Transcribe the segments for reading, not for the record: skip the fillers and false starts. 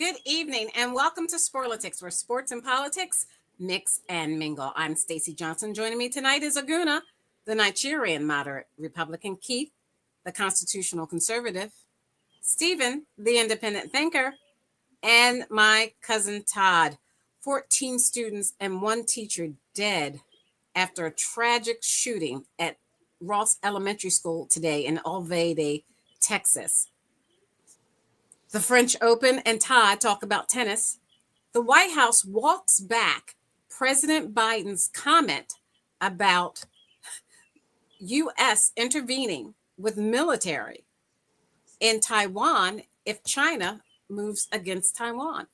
Good evening and welcome to SPORLITIKS, where sports and politics mix and mingle. I'm Stacey Johnson. Joining me tonight is Aguna, the Nigerian moderate Republican, Keith, the constitutional conservative, Stephen, the independent thinker, and my cousin Todd. 14 students and one teacher dead after a tragic shooting at Ross Elementary School today in Uvalde, Texas. The French Open and Todd talk about tennis. The White House walks back President Biden's comment about U.S. intervening with military in Taiwan if China moves against Taiwan.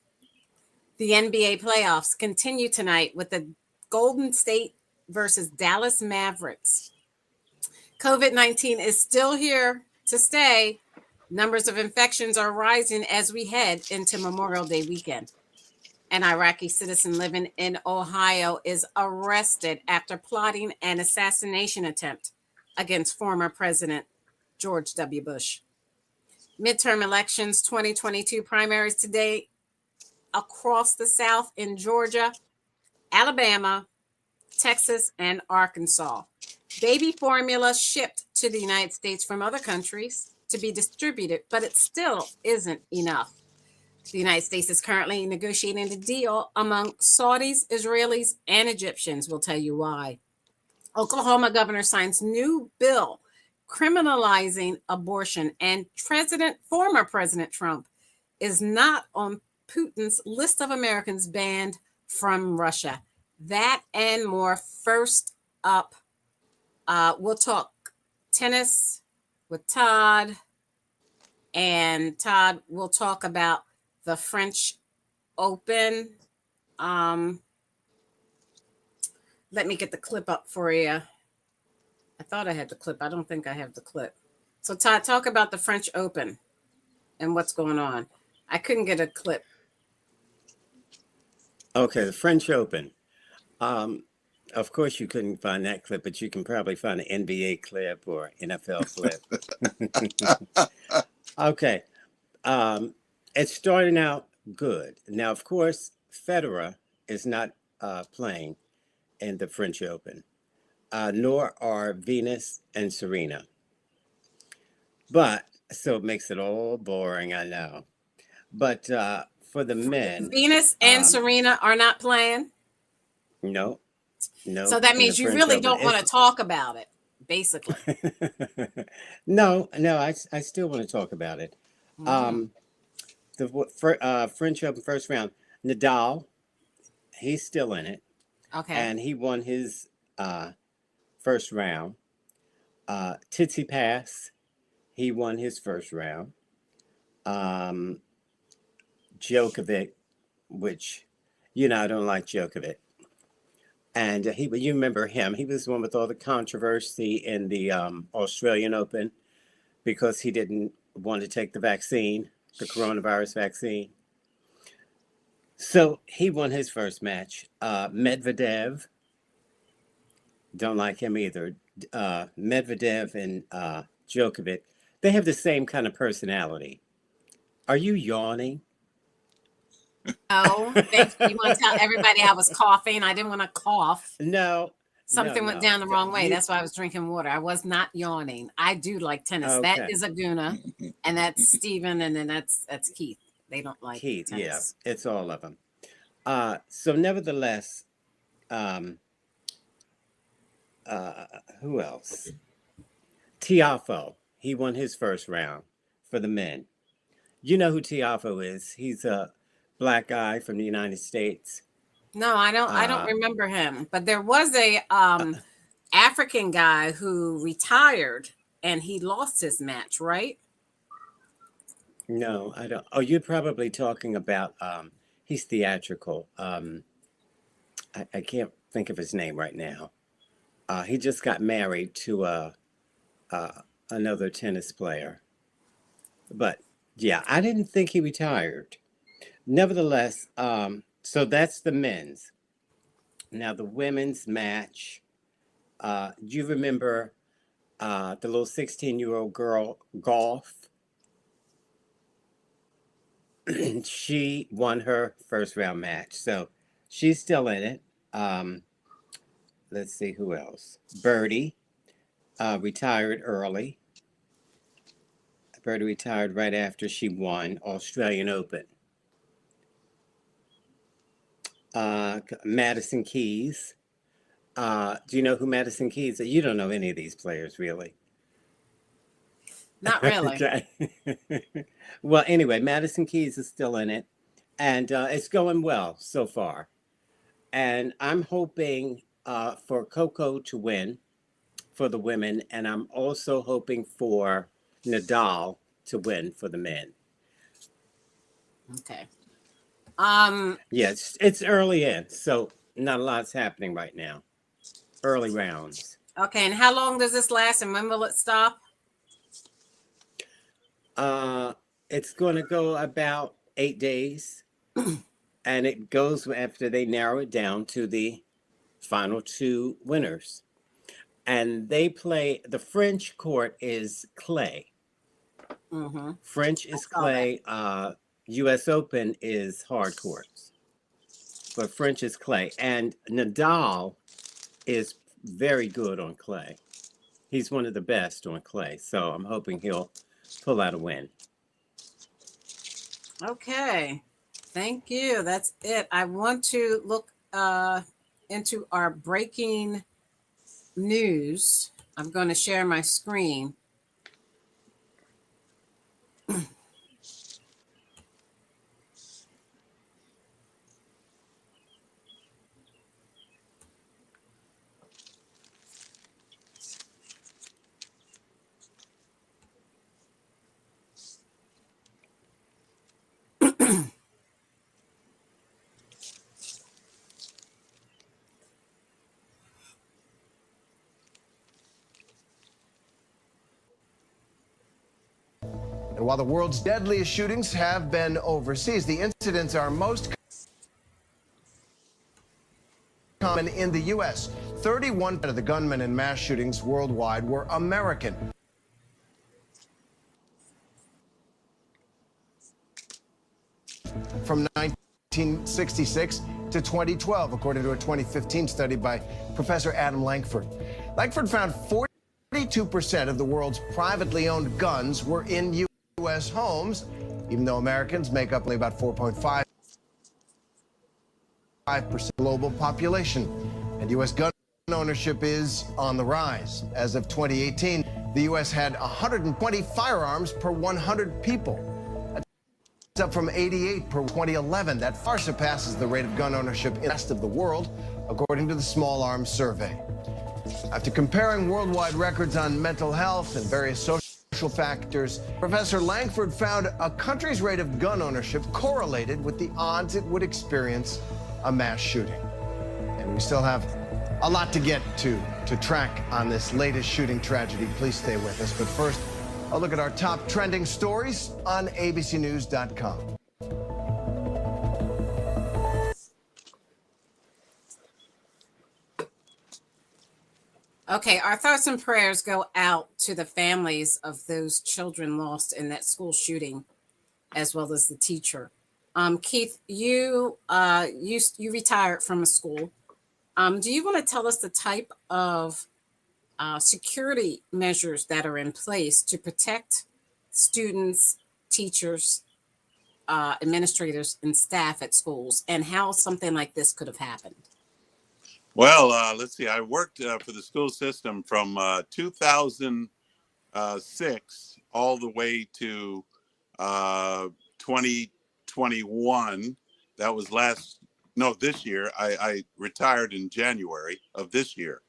The NBA playoffs continue tonight with the Golden State versus Dallas Mavericks. COVID-19 is still here to stay. Numbers of infections are rising as we head into Memorial Day weekend. An Iraqi citizen living in Ohio is arrested after plotting an assassination attempt against former President George W. Bush. Midterm elections 2022 primaries today across the South in Georgia, Alabama, Texas, and Arkansas. Baby formula shipped to the United States from other countries to be distributed, but it still isn't enough. The United States is currently negotiating a deal among Saudis, Israelis, and Egyptians. We'll tell you why. Oklahoma governor signs new bill criminalizing abortion, and former President Trump is not on Putin's list of Americans banned from Russia. That and more. First up, we'll talk tennis with Todd, and Todd will talk about the French Open. Let me get the clip up for you. I thought I had the clip. I don't think I have the clip. So Todd, talk about the French Open and what's going on. I couldn't get a clip. Okay, the French Open. Of course, you couldn't find that clip, but you can probably find an NBA clip or NFL clip. Okay. It's starting out good. Now, of course, Federer is not playing in the French Open, nor are Venus and Serena. But, so it makes it all boring, I know. But for the men... Venus and Serena are not playing? No. So that means you really don't want to talk about it, basically. No, I still want to talk about it. The French Open first round, Nadal, he's still in it. Okay. And he won his first round. Tsitsipas, he won his first round. Djokovic, which, I don't like Djokovic. And you remember him. He was the one with all the controversy in the Australian Open because he didn't want to take the vaccine, the coronavirus vaccine. So he won his first match. Medvedev, don't like him either. Medvedev and Djokovic, they have the same kind of personality. Are you yawning? Oh, you want to tell everybody I was coughing? I didn't want to cough. No. Something went down the wrong way. That's why I was drinking water. I was not yawning. I do like tennis. Okay. That is Aguna, and that's Stephen, and then that's Keith. They don't like Keith. Tennis. Yeah, it's all of them. So nevertheless, who else? Tiafoe. He won his first round for the men. You know who Tiafoe is? He's a black guy from the United States. No, I don't remember him. But there was a African guy who retired and he lost his match, right? No, I don't. Oh, you're probably talking about he's theatrical. I can't think of his name right now. He just got married to another tennis player. But yeah, I didn't think he retired. Nevertheless, so that's the men's. Now the women's match. Do you remember the little 16-year-old girl, Golf? she won her first round match, so she's still in it. Um, let's see who else. Birdie retired early. Birdie retired right after she won Australian Open. Madison Keys. Do you know who Madison Keys is? You don't know any of these players, really. Not really. Okay. Well, anyway, Madison Keys is still in it, and it's going well so far. And I'm hoping for Coco to win for the women, and I'm also hoping for Nadal to win for the men. Okay. Yes, it's early in, so not a lot's happening right now. Early rounds. Okay, and how long does this last, and when will it stop? It's going to go about 8 days, and it goes after they narrow it down to the final two winners. And they play, the French court is clay. Mm-hmm. French is clay. US Open is hard courts, but French is clay. And Nadal is very good on clay. He's one of the best on clay. So I'm hoping he'll pull out a win. Okay. Thank you. That's it. I want to look into our breaking news. I'm going to share my screen. And while the world's deadliest shootings have been overseas, the incidents are most common in the U.S. 31% of the gunmen in mass shootings worldwide were American. From 1966 to 2012, according to a 2015 study by Professor Adam Lankford. Lankford found 42% of the world's privately owned guns were in U.S. homes, even though Americans make up only about 4.5% global population. And U.S. gun ownership is on the rise. As of 2018, the U.S. had 120 firearms per 100 people. That's up from 88 per 2011. That far surpasses the rate of gun ownership in the rest of the world, according to the Small Arms Survey. After comparing worldwide records on mental health and various social factors, Professor Lankford found a country's rate of gun ownership correlated with the odds it would experience a mass shooting. And we still have a lot to get to track on this latest shooting tragedy. Please stay with us. But first, a look at our top trending stories on abcnews.com. Okay, our thoughts and prayers go out to the families of those children lost in that school shooting, as well as the teacher. Keith, you retired from a school. Do you want to tell us the type of security measures that are in place to protect students, teachers, administrators, and staff at schools, and how something like this could have happened? Well, let's see. I worked for the school system from 2006 all the way to 2021. That was this year. I retired in January of this year.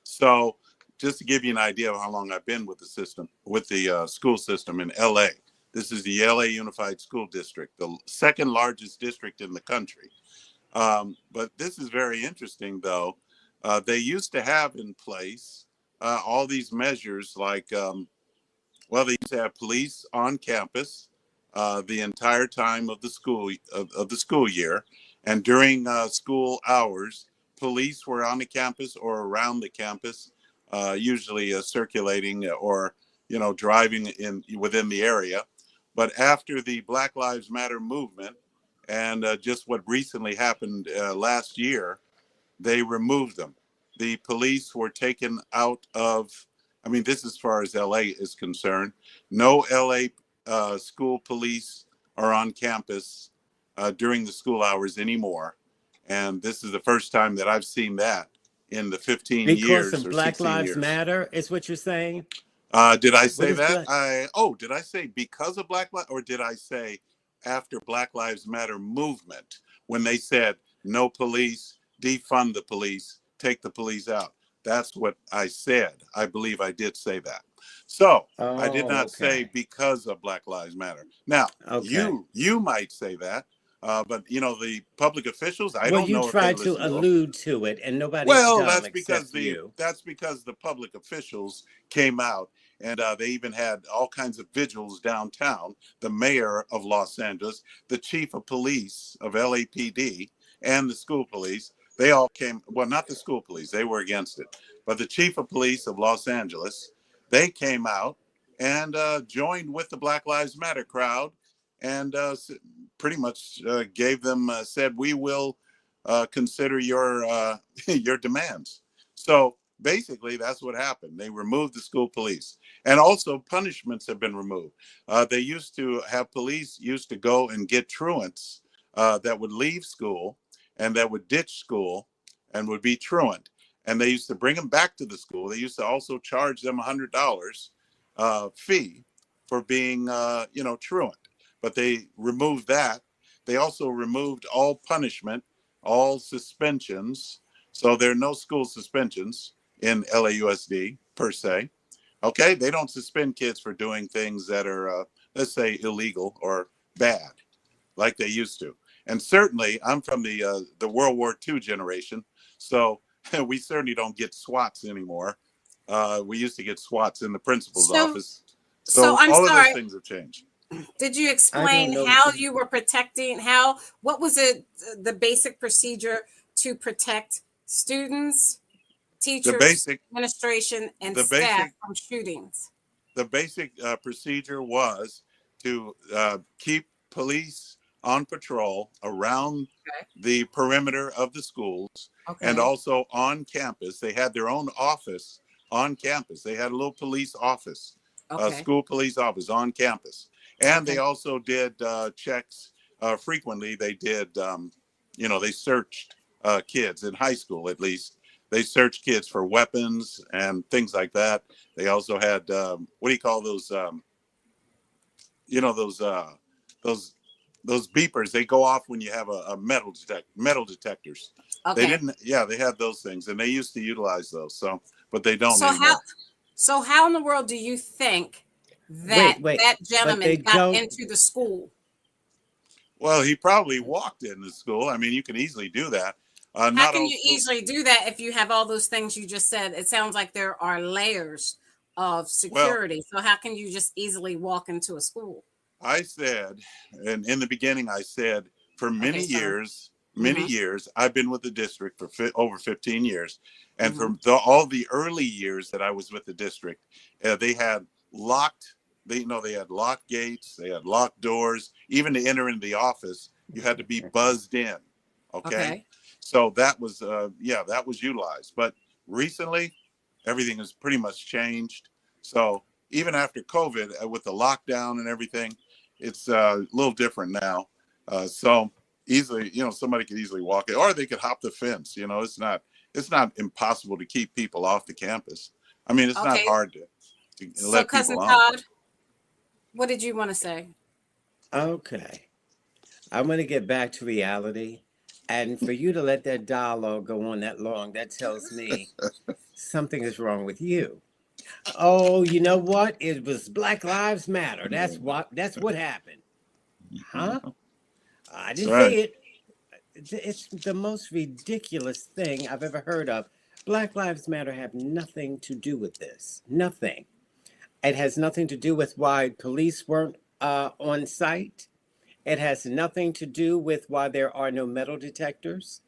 So just to give you an idea of how long I've been with the system, with the school system in LA. This is the LA Unified School District, the second largest district in the country. But this is very interesting, though. They used to have in place all these measures like, they used to have police on campus the entire time of the school year. And during school hours, police were on the campus or around the campus, usually circulating or, driving within the area. But after the Black Lives Matter movement and just what recently happened last year, they removed them. The police were taken out of, I mean, this as far as LA is concerned. No LA school police are on campus during the school hours anymore. And this is the first time that I've seen that in the 15 Because years of or Black 16 Lives years. Matter, is what you're saying? Did I What say is that? Black? Did I say because of Black Lives, or did I say after Black Lives Matter movement when they said no police, defund the police, take the police out? That's what I said. I believe I did say that. So I did Oh, not say okay. because of Black Lives Matter. Now Okay. you might say that, but you know the public officials. I Well, don't you know if they tried to listen to them. allude to it, and nobody's Well, dumb except you. that's because the public officials came out and they even had all kinds of vigils downtown. The mayor of Los Angeles, the chief of police of LAPD, and the school police. They all came. Well, not the school police; they were against it. But the chief of police of Los Angeles, they came out and joined with the Black Lives Matter crowd, and pretty much gave them said, "We will." Consider your your demands. So basically, that's what happened. They removed the school police, and also punishments have been removed. They used to have police used to go and get truants that would leave school and that would ditch school and would be truant, and they used to bring them back to the school. They used to also charge them $100 fee for being truant, but they removed that. They also removed all punishment, all suspensions. So there are no school suspensions in LAUSD per se. Okay, they don't suspend kids for doing things that are, let's say, illegal or bad, like they used to. And certainly, I'm from the World War II generation, so we certainly don't get SWATs anymore. We used to get SWATs in the principal's So, office. so So I'm all of those sorry. things have changed. Did you I don't explain know. how you were protecting? What was it? The basic procedure to protect students, The teachers, basic, administration, and the staff basic from shootings? the basic procedure was to keep police on patrol around Okay. the perimeter of the schools and Okay. also on campus. They had their own office on campus. They had a little police office, a Okay. school police office on campus. And they Okay. also did checks frequently. They did, they searched kids in high school at least. They searched kids for weapons and things like that. They also had what do you call those? You know those beepers. They go off when you have a metal detectors. They Okay. didn't. Yeah, they had those things, and they used to utilize those. So, but they don't So how anymore. so how in the world do you think that Wait. that But they gentleman got don't. into the school? Well, he probably walked into school. I mean, you can easily do that. How Not can all you school. easily do that if you have all those things you just said? It sounds like there are layers of Well, security. So how can you just easily walk into a school? I said, and in the beginning, I said, for Okay, sorry. many Mm-hmm. years, I've been with the district for over 15 years. And Mm-hmm. for all the early years that I was with the district, they had locked, they had locked gates, they had locked doors. Even to enter into the office, you had to be buzzed in. Okay. Okay. So that was, that was utilized. But recently, everything has pretty much changed. So even after COVID, with the lockdown and everything, it's a little different now. So easily, somebody could easily walk it, or they could hop the fence. It's not impossible to keep people off the campus. I mean, it's not Okay. hard to So let cousin people on. Todd, what did you want to say? Okay. I'm going to get back to reality. And for you to let that dialogue go on that long, that tells me something is wrong with you. Oh, you know what? It was Black Lives Matter. That's what happened. Huh? I That's didn't right. say it. It's the most ridiculous thing I've ever heard of. Black Lives Matter have nothing to do with this. Nothing. It has nothing to do with why police weren't on site. It has nothing to do with why there are no metal detectors.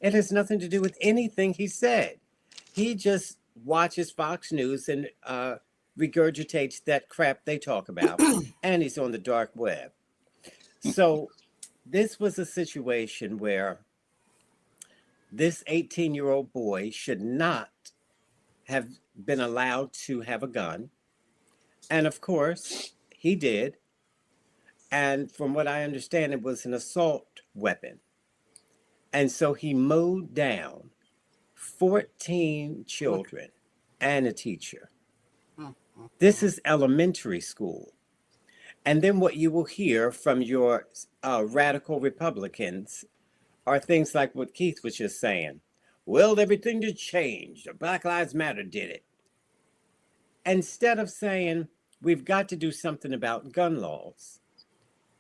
It has nothing to do with anything he said. He just watches Fox News and regurgitates that crap they talk about, and he's on the dark web. So this was a situation where this 18-year-old boy should not have been allowed to have a gun. And of course, he did. And from what I understand, it was an assault weapon. And so he mowed down 14 children and a teacher. This is elementary school. And then what you will hear from your radical Republicans are things like what Keith was just saying. Well, everything did change. Black Lives Matter did it. Instead of saying, we've got to do something about gun laws.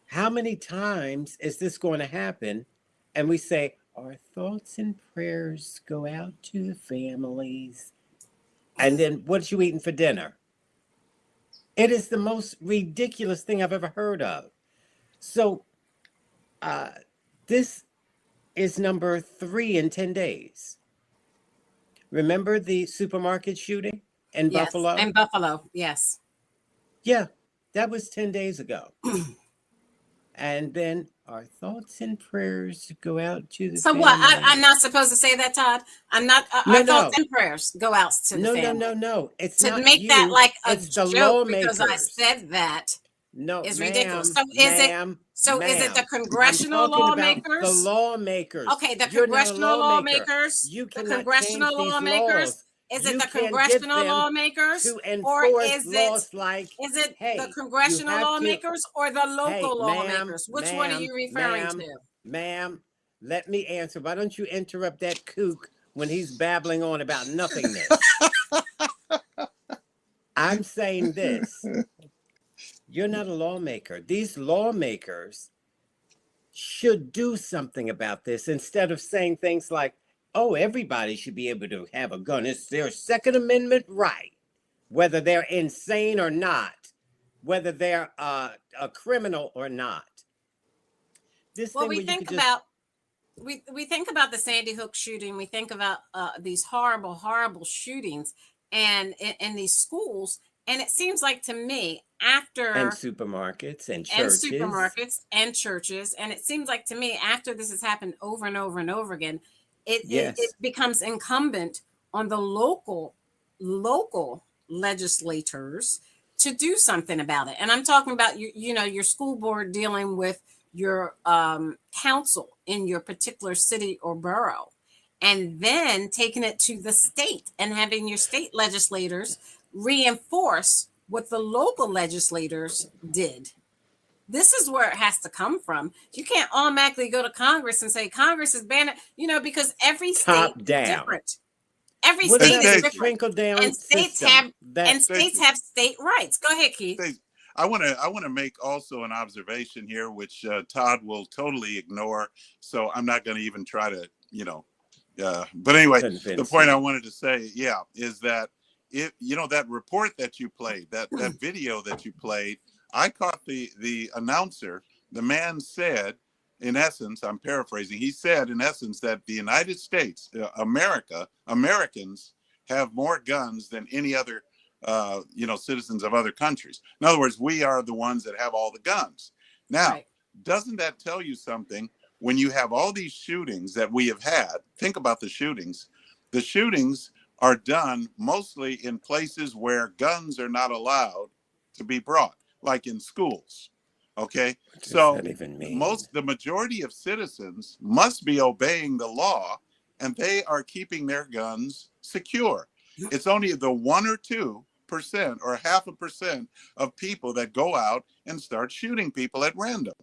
How many times is this going to happen? And we say, our thoughts and prayers go out to the families. And then what you eating for dinner? It is the most ridiculous thing I've ever heard of. So this is number 3 in 10 days. Remember the supermarket shooting in Buffalo? In Buffalo, yes. Yeah, that was 10 days ago. And then our thoughts and prayers go out to the So family. what? I'm not supposed to say that, Todd? I'm not. Our thoughts and prayers go out to the family. No. It's to not make you, that like a it's the joke lawmakers. because I said that is ridiculous. So is it the congressional lawmakers? The lawmakers. Okay, the congressional lawmakers. You the cannot congressional change these lawmakers. laws. Is it You the can congressional get them lawmakers, to or enforce is laws it like, the you congressional have to- lawmakers or the local Hey, lawmakers? Which one are you referring to? Ma'am, let me answer. Why don't you interrupt that kook when he's babbling on about nothingness? I'm saying this. You're not a lawmaker. These lawmakers should do something about this instead of saying things like, oh, everybody should be able to have a gun. It's their Second Amendment right, whether they're insane or not, whether they're a criminal or not. We think about the Sandy Hook shooting. We think about these horrible, horrible shootings and in these schools. And it seems like to me and supermarkets and churches. And it seems like to me after this has happened over and over and over again, it becomes incumbent on the local legislators to do something about it. And I'm talking about your school board dealing with your council in your particular city or borough, and then taking it to the state and having your state legislators reinforce what the local legislators did. This is where it has to come from. You can't automatically go to Congress and say Congress is banning, because every state is different. Every state is different. And states have state rights. Go ahead, Keith. I want to make also an observation here, which Todd will totally ignore. So I'm not going to even try to, but anyway, the point I wanted to say, is that that report that you played, that video that you played, I caught the announcer. The man said, in essence, I'm paraphrasing, he said, in essence, that the United States, Americans have more guns than any other, citizens of other countries. In other words, we are the ones that have all the guns. Now, doesn't that tell you something? When you have all these shootings that we have had, think about the shootings. The shootings are done mostly in places where guns are not allowed to be brought, like in schools. Okay, so the majority of citizens must be obeying the law, and they are keeping their guns secure. It's only the 1 or 2% or 0.5% of people that go out and start shooting people at random.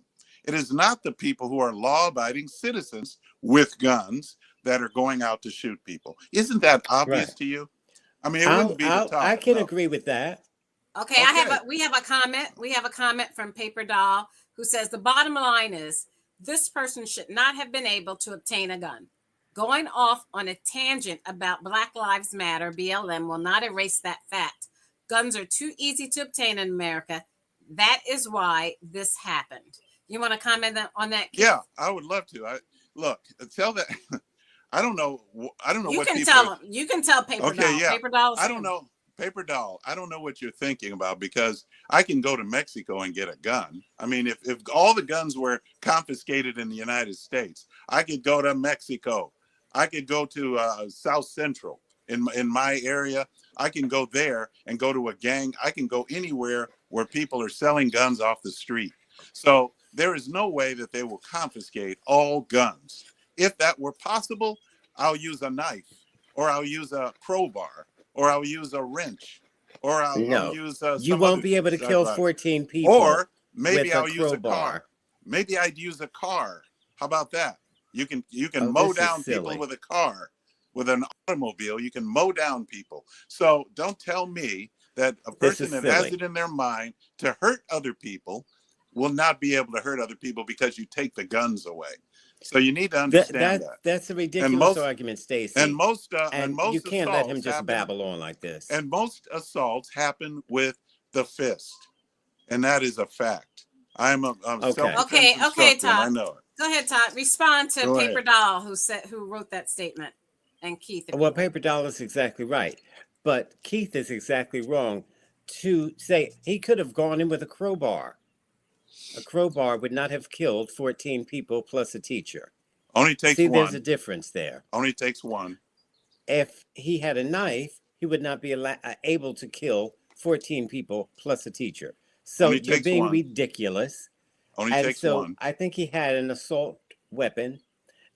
It is not the people who are law-abiding citizens with guns that are going out to shoot people. Isn't that obvious to you? I mean, it wouldn't be the top. I can agree with that. Okay, we have a comment. We have a comment from Paper Doll who says the bottom line is this person should not have been able to obtain a gun. Going off on a tangent about Black Lives Matter, BLM, will not erase that fact. Guns are too easy to obtain in America. That is why this happened. You want to comment on that, Keith? Yeah, I would love to. Tell that. I don't know You what can people tell them. You can tell Paper Doll. Yeah. Paper Doll. I don't know. Paper doll, I don't know what you're thinking about, because I can go to Mexico and get a gun. I mean, if all the guns were confiscated in the United States, I could go to Mexico. I could go to South Central in my area. I can go there and go to a gang. I can go anywhere where people are selling guns off the street. So there is no way that they will confiscate all guns. If that were possible, I'll use a knife, or I'll use a crowbar, or I'll use a wrench, or I'll No, use you some won't other be able to stuff kill like- 14 people. Or maybe with a I'll use a car. crowbar. Maybe I'd use a car. How about that? You can Oh, mow this is down people silly. with a car, with an automobile. You can mow down people. So don't tell me that a This person is that has silly. it in their mind to hurt other people will not be able to hurt other people because you take the guns away. So you need to understand that. That's a ridiculous most- argument, Stacey. And most you can't let him assaults just happen- babble on like this. And most assaults happen with the fist, and that is a fact. I'm a Okay. self-defense Okay, instructor, and I Todd. know it. Go ahead, Todd. Respond to Go Paper ahead. Doll, who wrote that statement, and Keith. if you Well, will. Paper Doll is exactly right. But Keith is exactly wrong to say he could have gone in with a crowbar. A crowbar would not have killed 14 people plus a teacher. Only takes See, one. there's a difference there. Only takes one. If he had a knife, he would not be able to kill 14 people plus a teacher. So Only you're takes being one. ridiculous. Only And takes so one. I think he had an assault weapon.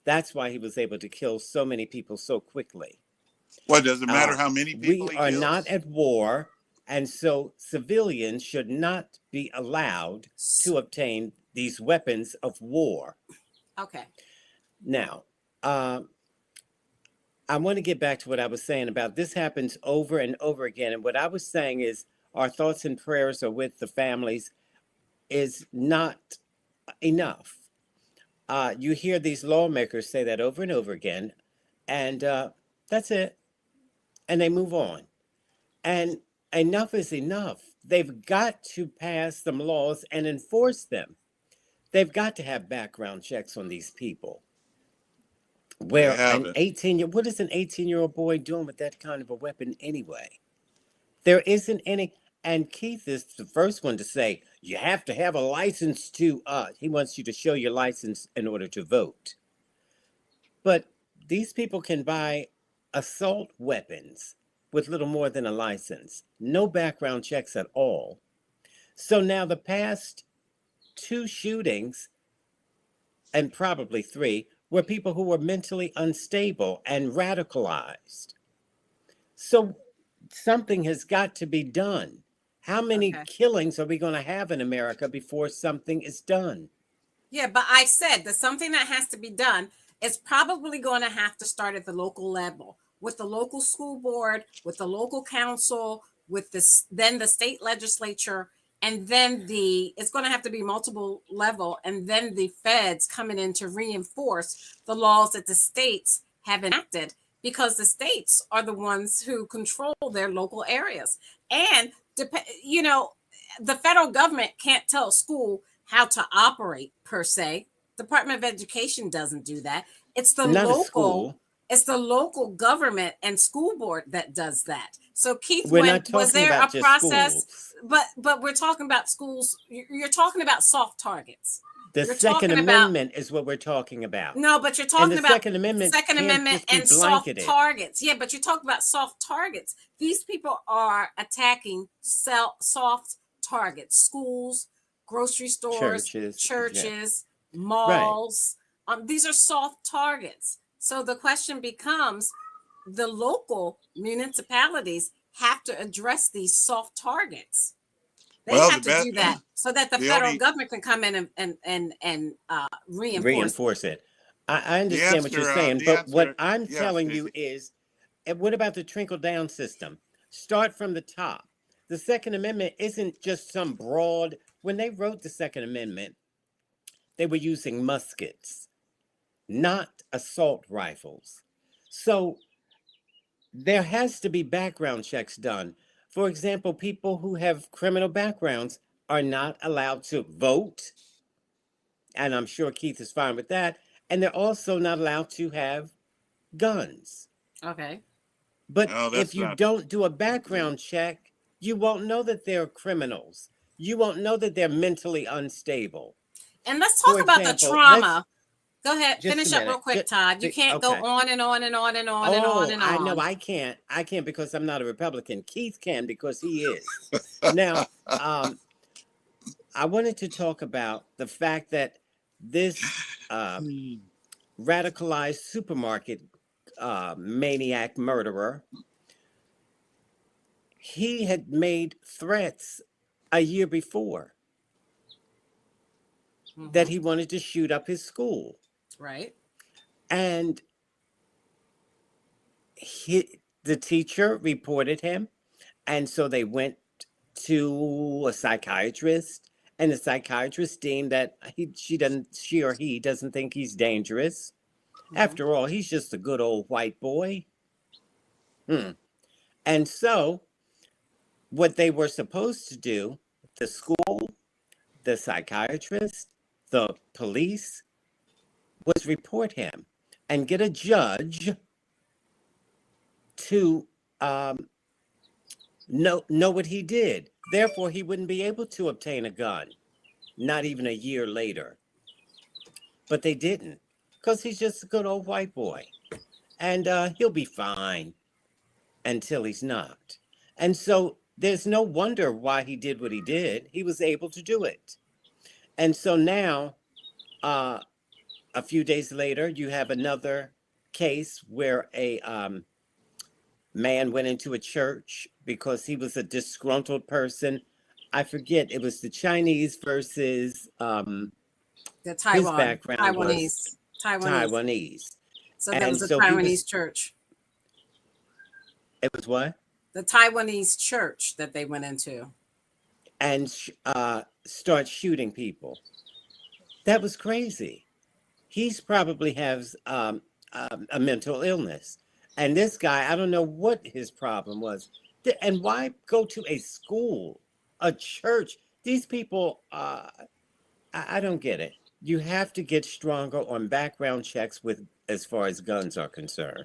That's why he was able to kill so many people so quickly. What, does it matter how many people We he are kills? not at war, and so civilians should not be allowed to obtain these weapons of war. Okay. Now, I want to get back to what I was saying about this happens over and over again. And what I was saying is our thoughts and prayers are with the families is not enough. You hear these lawmakers say that over and over again, and that's it. And they move on. And enough is enough. They've got to pass some laws and enforce them. They've got to have background checks on these people. Where an 18-year, what is an 18-year-old boy doing with that kind of a weapon anyway? There isn't any. And Keith is the first one to say, you have to have a license to, he wants you to show your license in order to vote. But these people can buy assault weapons with little more than a license. No background checks at all. So now the past 2 shootings, and probably 3, were people who were mentally unstable and radicalized. So something has got to be done. How many killings are we going to have in America before something is done? Yeah, but I said that something that has to be done is probably going to have to start at the local level, with the local school board, with the local council, with this, then the state legislature, and then it's going to have to be multiple level, and then the feds coming in to reinforce the laws that the states have enacted, because the states are the ones who control their local areas. And the federal government can't tell a school how to operate per se. Department of Education doesn't do that. It's the local government and school board that does that. So Keith, was there a process? But we're talking about schools. You're talking about soft targets. The Second Amendment is what we're talking about. No, but you're talking about Second Amendment and soft targets. Yeah, but you're talking about soft targets. These people are attacking soft targets: schools, grocery stores, churches, malls. Right. These are soft targets. So the question becomes, the local municipalities have to address these soft targets. They have to do that so that the federal government can come in and reinforce it. I understand what you're saying, but what I'm telling you is, what about the trickle-down system? Start from the top. The Second Amendment isn't just some broad. When they wrote the Second Amendment, they were using muskets, not assault rifles. So there has to be background checks done. For example, people who have criminal backgrounds are not allowed to vote. And I'm sure Keith is fine with that. And they're also not allowed to have guns. Okay. But No, if that's you not. don't do a background check, you won't know that they're criminals. You won't know that they're mentally unstable. And let's For talk about the example, let's trauma. Go ahead, just a finish up real minute. quick, Todd. You can't go Okay. on and on and on and on and on Oh, and I know on. I can't. I can't because I'm not a Republican. Keith can because he is. Now, I wanted to talk about the fact that this radicalized supermarket maniac murderer, he had made threats a year before that he wanted to shoot up his school. Right. And the teacher reported him. And so they went to a psychiatrist, and the psychiatrist deemed that she or he doesn't think he's dangerous. After all, he's just a good old white boy. And so what they were supposed to do, the school, the psychiatrist, the police, was report him and get a judge to know what he did. Therefore, he wouldn't be able to obtain a gun, not even a year later. But they didn't, because he's just a good old white boy. And he'll be fine until he's not. And so there's no wonder why he did what he did. He was able to do it. And so now, a few days later, you have another case where a man went into a church because he was a disgruntled person. I forget, it was the Chinese versus The his Taiwan, background was Taiwanese. Taiwanese. So there was a so he Taiwanese church. It was what? The Taiwanese church that they went into. And start shooting people. That was crazy. He's probably has a mental illness. And this guy, I don't know what his problem was. And why go to a school, a church? These people, I don't get it. You have to get stronger on background checks with as far as guns are concerned.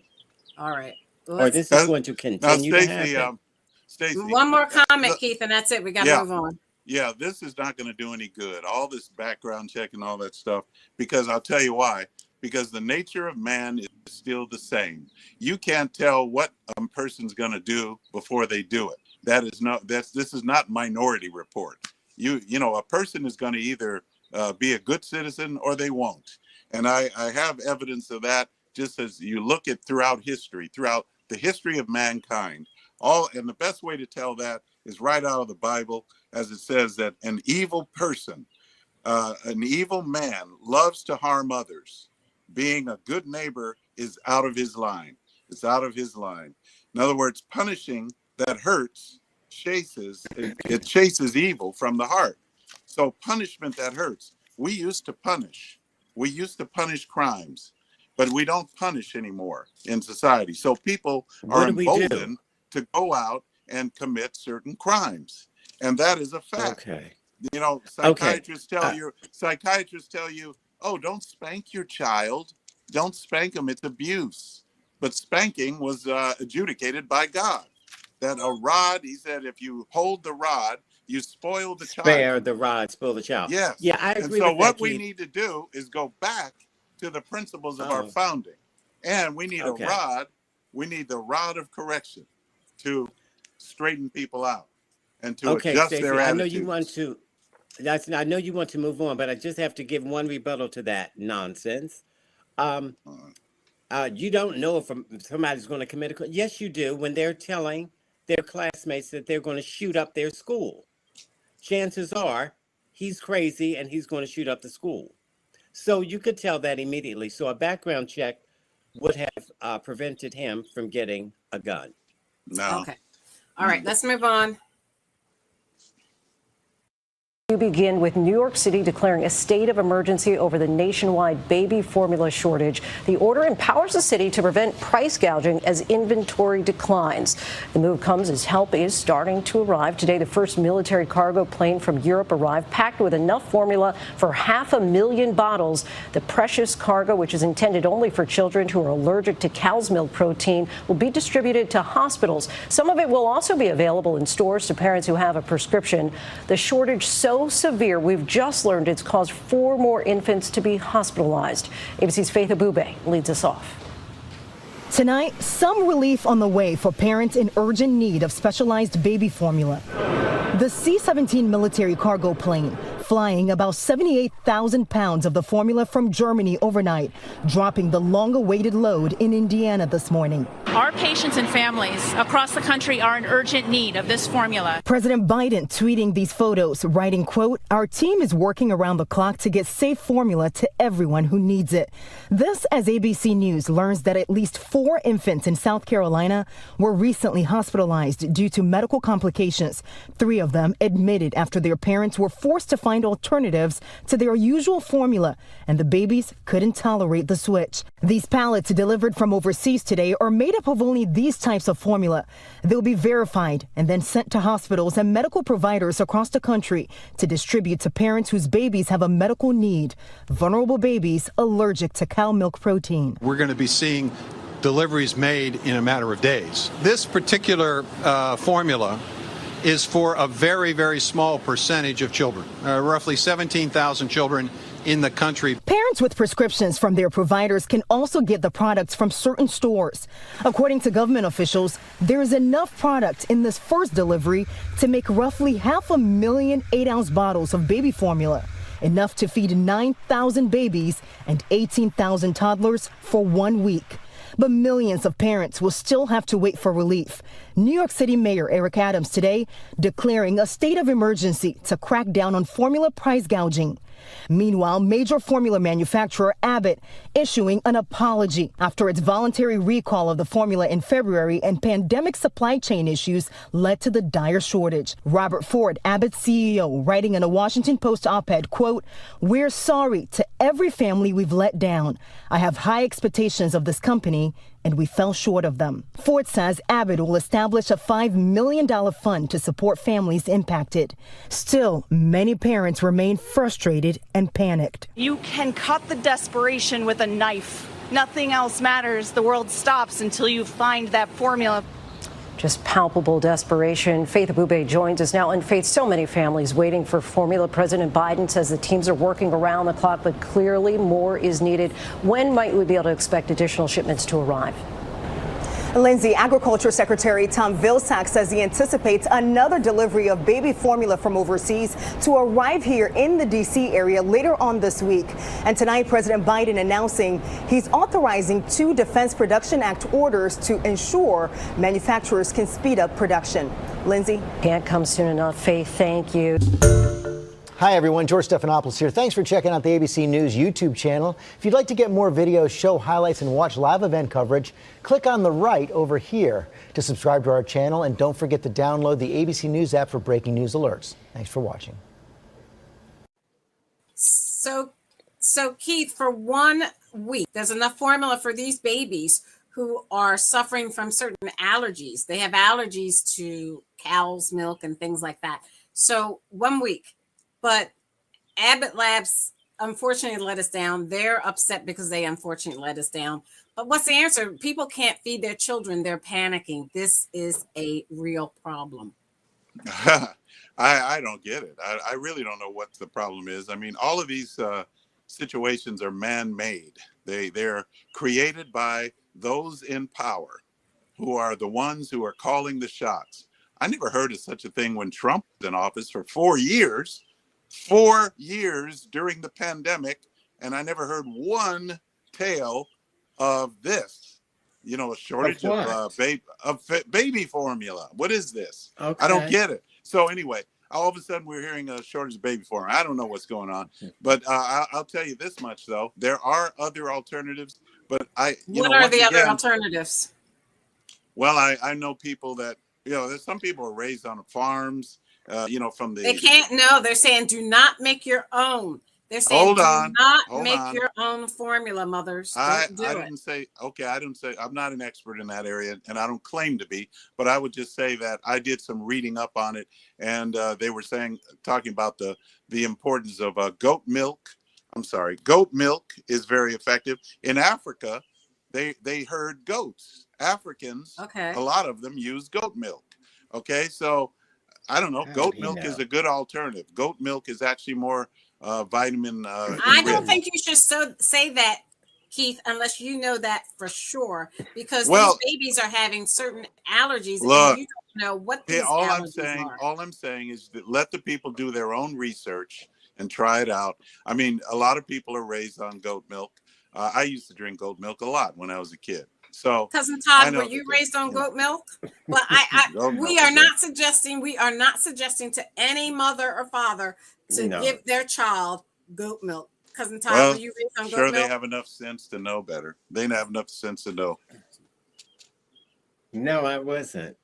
All right. Or this is going to continue to happen. Stacey, one more comment, Keith, and that's it. We got to move on. Yeah, this is not going to do any good. All this background check and all that stuff, because I'll tell you why. Because the nature of man is still the same. You can't tell what a person's going to do before they do it. This is not Minority Report. You know, a person is going to either be a good citizen or they won't. And I have evidence of that just as you look at throughout the history of mankind. And the best way to tell that is right out of the Bible, as it says that an evil person, an evil man loves to harm others. Being a good neighbor is out of his line. It's out of his line. In other words, punishing that hurts chases evil from the heart. So punishment that hurts. We used to punish. We used to punish crimes, but we don't punish anymore in society. So people are emboldened to go out and commit certain crimes. And that is a fact. Okay. You know, psychiatrists tell you, oh, don't spank your child. Don't spank them. It's abuse. But spanking was adjudicated by God. That a rod, he said, if you hold the rod, you spoil the child. Spare the rod, spoil the child. Yes. Yeah, I agree. And so so what we need to do is go back to the principles of our founding. And we need a rod. We need the rod of correction to straighten people out and to adjust Stacey, their attitudes. I know you want to move on, but I just have to give one rebuttal to that nonsense. You don't know if somebody's going to commit a crime. Yes, you do. When they're telling their classmates that they're going to shoot up their school, chances are he's crazy and he's going to shoot up the school. So you could tell that immediately. So a background check would have prevented him from getting a gun. No. Okay. All right. Let's move on. We begin with New York City declaring a state of emergency over the nationwide baby formula shortage. The order empowers the city to prevent price gouging as inventory declines. The move comes as help is starting to arrive. Today, the first military cargo plane from Europe arrived, packed with enough formula for 500,000 bottles. The precious cargo, which is intended only for children who are allergic to cow's milk protein, will be distributed to hospitals. Some of it will also be available in stores to parents who have a prescription. The shortage so severe, we've just learned it's caused 4 more infants to be hospitalized. ABC's Faith Abube leads us off. Tonight, some relief on the way for parents in urgent need of specialized baby formula. The C-17 military cargo plane flying about 78,000 pounds of the formula from Germany overnight, dropping the long-awaited load in Indiana this morning. Our patients and families across the country are in urgent need of this formula. President Biden tweeting these photos, writing, quote, "Our team is working around the clock to get safe formula to everyone who needs it." This as ABC News learns that at least 4 infants in South Carolina were recently hospitalized due to medical complications. 3 of them admitted after their parents were forced to find alternatives to their usual formula, and the babies couldn't tolerate the switch. These pallets delivered from overseas today are made up of only these types of formula. They'll be verified and then sent to hospitals and medical providers across the country to distribute to parents whose babies have a medical need, vulnerable babies allergic to cow milk protein. We're going to be seeing deliveries made in a matter of days. This particular formula is for a very, very small percentage of children, roughly 17,000 children in the country. Parents with prescriptions from their providers can also get the products from certain stores. According to government officials, there is enough product in this first delivery to make roughly 500,000 8-ounce bottles of baby formula, enough to feed 9,000 babies and 18,000 toddlers for 1 week. But millions of parents will still have to wait for relief. New York City Mayor Eric Adams today declaring a state of emergency to crack down on formula price gouging. Meanwhile, major formula manufacturer Abbott issuing an apology after its voluntary recall of the formula in February and pandemic supply chain issues led to the dire shortage. Robert Ford, Abbott's CEO, writing in a Washington Post op-ed, quote, "We're sorry to every family we've let down. I have high expectations of this company, and we fell short of them." Ford says Abbott will establish a $5 million fund to support families impacted. Still, many parents remain frustrated and panicked. You can cut the desperation with a knife. Nothing else matters. The world stops until you find that formula. Just palpable desperation. Faith Abube joins us now. And Faith, so many families waiting for formula. President Biden says the teams are working around the clock, but clearly more is needed. When might we be able to expect additional shipments to arrive? Lindsay, Agriculture Secretary Tom Vilsack says he anticipates another delivery of baby formula from overseas to arrive here in the D.C. area later on this week. And tonight, President Biden announcing he's authorizing 2 Defense Production Act orders to ensure manufacturers can speed up production. Lindsay? Can't come soon enough. Faith, thank you. Hi, everyone. George Stephanopoulos here. Thanks for checking out the ABC News YouTube channel. If you'd like to get more videos, show highlights, and watch live event coverage, click on the right over here to subscribe to our channel. And don't forget to download the ABC News app for breaking news alerts. Thanks for watching. So Keith, for 1 week, there's enough formula for these babies who are suffering from certain allergies. They have allergies to cow's milk and things like that. So 1 week. But Abbott Labs unfortunately let us down. They're upset because they unfortunately let us down. But what's the answer? People can't feed their children. They're panicking. This is a real problem. I don't get it. I really don't know what the problem is. I mean, all of these situations are man-made. They're created by those in power who are the ones who are calling the shots. I never heard of such a thing when Trump was in office for 4 years. 4 years during the pandemic, and I never heard one tale of this. You know, a shortage of baby formula. What is this? Okay. I don't get it. So anyway, all of a sudden we're hearing a shortage of baby formula. I don't know what's going on, but I'll tell you this much though: there are other alternatives. But what are the other alternatives? Well, I know people that there's some people are raised on farms. from the. They can't. No, they're saying do not make your own. They're saying Hold do on, not hold make on. your own formula, mothers. I Don't do it. didn't say, okay, I didn't say, I'm not an expert in that area, and I don't claim to be, but I would just say that I did some reading up on it, and they were talking about the importance of goat milk. I'm sorry, goat milk is very effective. In Africa, they herd goats. Africans, Okay. a lot of them use goat milk. Okay, so I don't know, goat milk is a good alternative. Goat milk is actually more vitamin I don't rich. think you should say that, Keith, unless you know that for sure, because Well, these babies are having certain allergies, look, and you don't know what these allergies are. All I'm saying is that let the people do their own research and try it out. I mean, a lot of people are raised on goat milk. I used to drink goat milk a lot when I was a kid. So, Cousin Todd, were you raised on goat milk? Well, we are not suggesting to any mother or father to give their child goat milk. Cousin Todd, were you raised on goat milk? They have enough sense to know better. They have enough sense to know. No, I wasn't.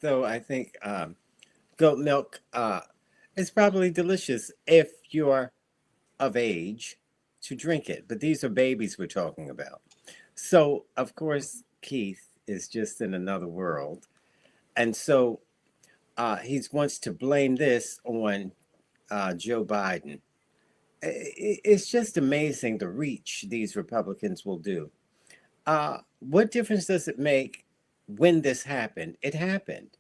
Though I think goat milk is probably delicious if you're of age to drink it. But these are babies we're talking about. So, of course, Keith is just in another world. And so he wants to blame this on Joe Biden. It's just amazing the reach these Republicans will do. What difference does it make when this happened? It happened.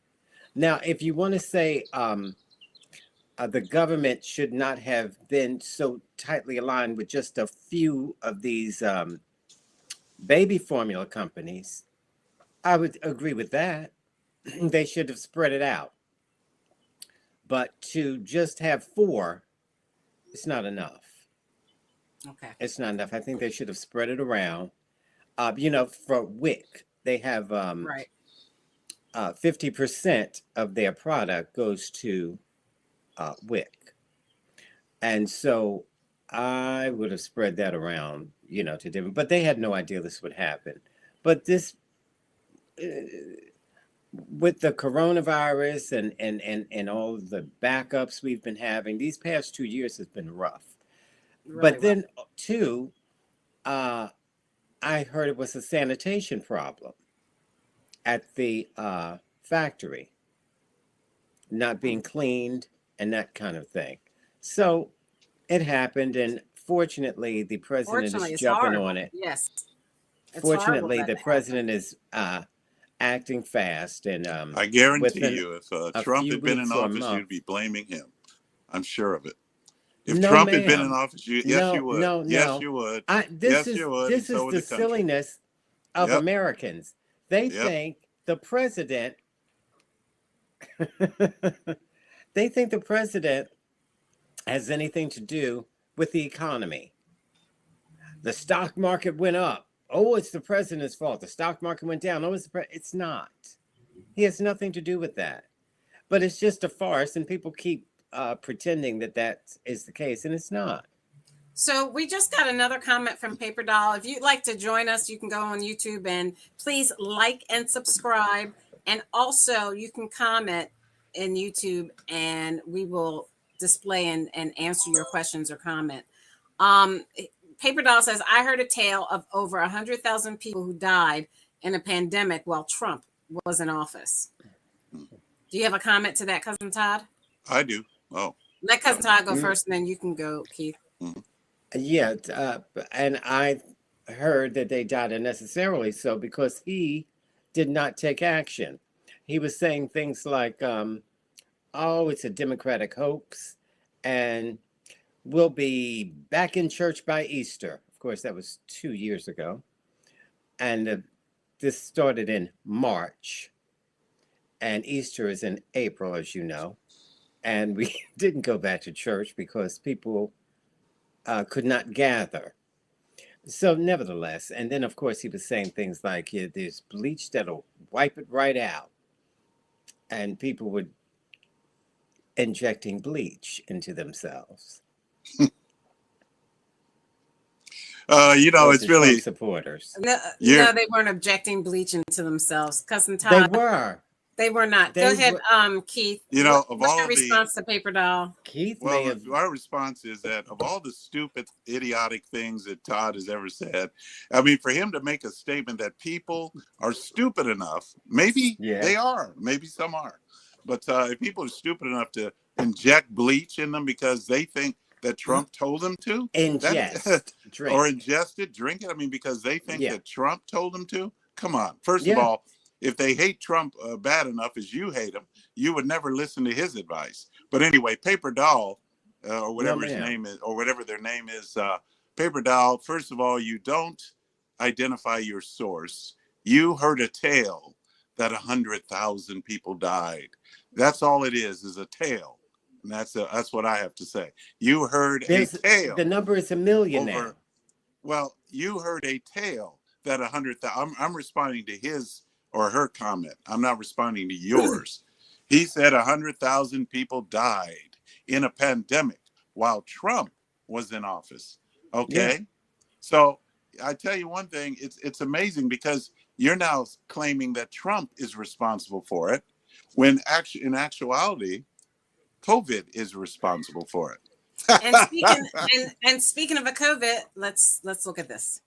Now, if you want to say the government should not have been so tightly aligned with just a few of these baby formula companies, I would agree with that. They should have spread it out. But to just have 4, it's not enough. Okay. It's not enough. I think they should have spread it around. For WIC, they have 50% of their product goes to WIC. And so I would have spread that around, to different, but they had no idea this would happen. But this, with the coronavirus and all the backups we've been having, these past 2 years has been rough. But then, too, I heard it was a sanitation problem at the factory, not being cleaned and that kind of thing. So it happened, and fortunately, the president is jumping on it. Yes. Fortunately, the president is acting fast, and I guarantee you, if Trump had been in office, you'd be blaming him. I'm sure of it. If Trump had been in office, you would. Yes, you would. This is the silliness of Americans. They think the president. They think the president has anything to do with the economy. The stock market went up. Oh, it's the president's fault. The stock market went down. Oh, it's not. He has nothing to do with that. But it's just a farce, and people keep pretending that is the case, and it's not. So we just got another comment from Paper Doll. If you'd like to join us, you can go on YouTube and please like and subscribe. And also you can comment in YouTube and we will display and answer your questions or comment. Paper Doll says, I heard a tale of over 100,000 people who died in a pandemic while Trump was in office. Do you have a comment to that, Cousin Todd? I do. Oh. Let Cousin Todd go first, and then you can go, Keith. Yeah, and I heard that they died unnecessarily so because he did not take action. He was saying things like, it's a Democratic hoax, and we'll be back in church by Easter. Of course, that was 2 years ago. And this started in March, and Easter is in April, as you know. And we didn't go back to church because people could not gather. So nevertheless, and then of course he was saying things like, there's bleach that'll wipe it right out. And people were injecting bleach into themselves. It's really supporters. No, they weren't injecting bleach into themselves. Cousin Todd. They were. They were not. They Go ahead, were- Keith. You know, of what's all your the response to Paper Doll? Keith may well, have. our response is that of all the stupid, idiotic things that Todd has ever said, I mean, for him to make a statement that people are stupid enough, maybe they are, maybe some are, but if people are stupid enough to inject bleach in them because they think that Trump told them to, Ingest, drink. or ingest it, drink it. I mean, because they think that Trump told them to. Come on. First of all, if they hate Trump bad enough as you hate him, you would never listen to his advice. But anyway, Paper Doll, or whatever his name is, or whatever their name is, Paper Doll, first of all, you don't identify your source. You heard a tale that 100,000 people died. That's all it is a tale. And that's what I have to say. You heard a tale. The number is 1 million now. Well, you heard a tale that 100,000. I'm responding to his or her comment. I'm not responding to yours. He said 100,000 people died in a pandemic while Trump was in office. Okay, so I tell you one thing. It's amazing because you're now claiming that Trump is responsible for it, when in actuality, COVID is responsible for it. And speaking of a COVID, let's look at this.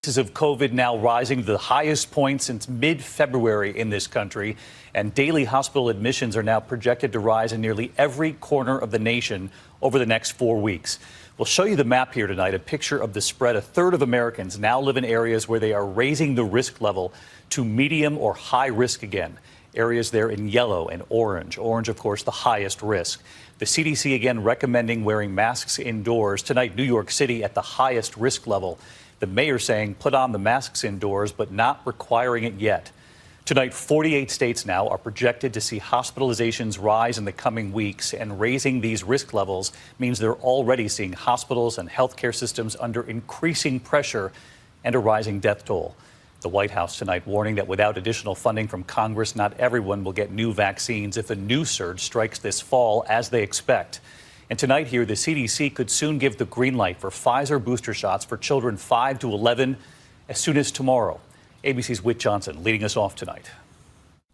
Cases of COVID now rising to the highest point since mid-February in this country, and daily hospital admissions are now projected to rise in nearly every corner of the nation over the next 4 weeks. We'll show you the map here tonight, a picture of the spread. A third of Americans now live in areas where they are raising the risk level to medium or high risk again. Areas there in yellow and orange. Orange, of course, the highest risk. The CDC again recommending wearing masks indoors. Tonight, New York City at the highest risk level. The mayor saying put on the masks indoors, but not requiring it yet. Tonight, 48 states now are projected to see hospitalizations rise in the coming weeks, and raising these risk levels means they're already seeing hospitals and healthcare systems under increasing pressure and a rising death toll. The White House tonight warning that without additional funding from Congress, not everyone will get new vaccines if a new surge strikes this fall, as they expect. And tonight here, the CDC could soon give the green light for Pfizer booster shots for children 5 to 11 as soon as tomorrow. ABC's Whit Johnson leading us off tonight.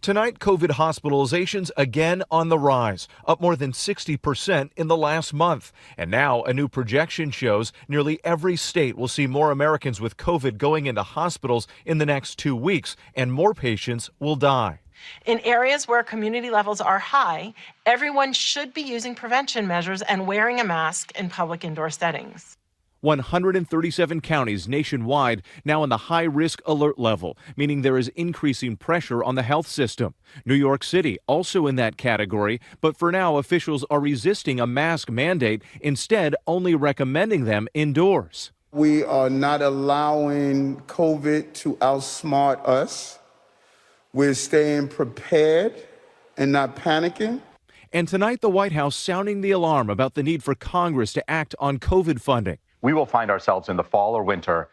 Tonight, COVID hospitalizations again on the rise, up more than 60% in the last month. And now a new projection shows nearly every state will see more Americans with COVID going into hospitals in the next 2 weeks, and more patients will die. In areas where community levels are high, everyone should be using prevention measures and wearing a mask in public indoor settings. 137 counties nationwide now in the high-risk alert level, meaning there is increasing pressure on the health system. New York City also in that category, but for now officials are resisting a mask mandate, instead only recommending them indoors. We are not allowing COVID to outsmart us. We're staying prepared and not panicking. And tonight, the White House sounding the alarm about the need for Congress to act on COVID funding. We will find ourselves in the fall or winter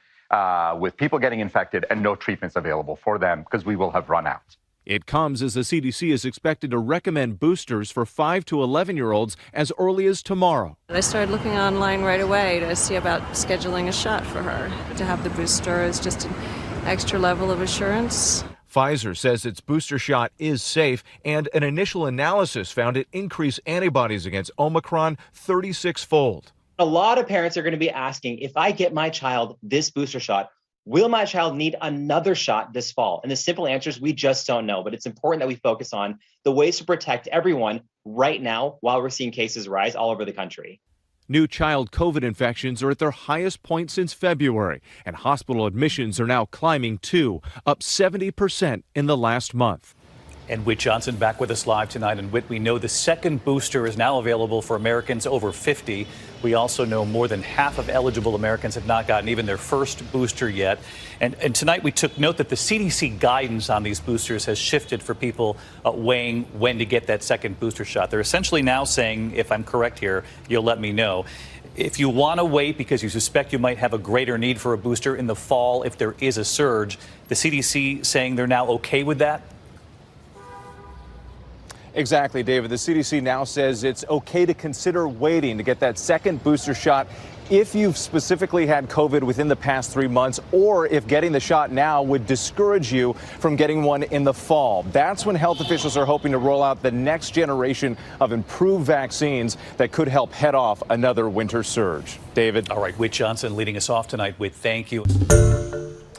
with people getting infected and no treatments available for them because we will have run out. It comes as the CDC is expected to recommend boosters for 5 to 11-year-olds as early as tomorrow. I started looking online right away to see about scheduling a shot for her. To have the booster is just an extra level of assurance. Pfizer says its booster shot is safe, and an initial analysis found it increased antibodies against Omicron 36-fold. A lot of parents are going to be asking, if I get my child this booster shot, will my child need another shot this fall? And the simple answer is we just don't know. But it's important that we focus on the ways to protect everyone right now while we're seeing cases rise all over the country. New child COVID infections are at their highest point since February, and hospital admissions are now climbing too, up 70% in the last month. And Whit Johnson back with us live tonight. And Whit, we know the second booster is now available for Americans over 50. We also know more than half of eligible Americans have not gotten even their first booster yet. And tonight we took note that the CDC guidance on these boosters has shifted for people weighing when to get that second booster shot. They're essentially now saying, if I'm correct here, you'll let me know, if you want to wait because you suspect you might have a greater need for a booster in the fall if there is a surge, the CDC saying they're now okay with that? Exactly, David. The CDC now says it's okay to consider waiting to get that second booster shot if you've specifically had COVID within the past 3 months, or if getting the shot now would discourage you from getting one in the fall. That's when health officials are hoping to roll out the next generation of improved vaccines that could help head off another winter surge. David. All right, Whit Johnson leading us off tonight. Whit, thank you.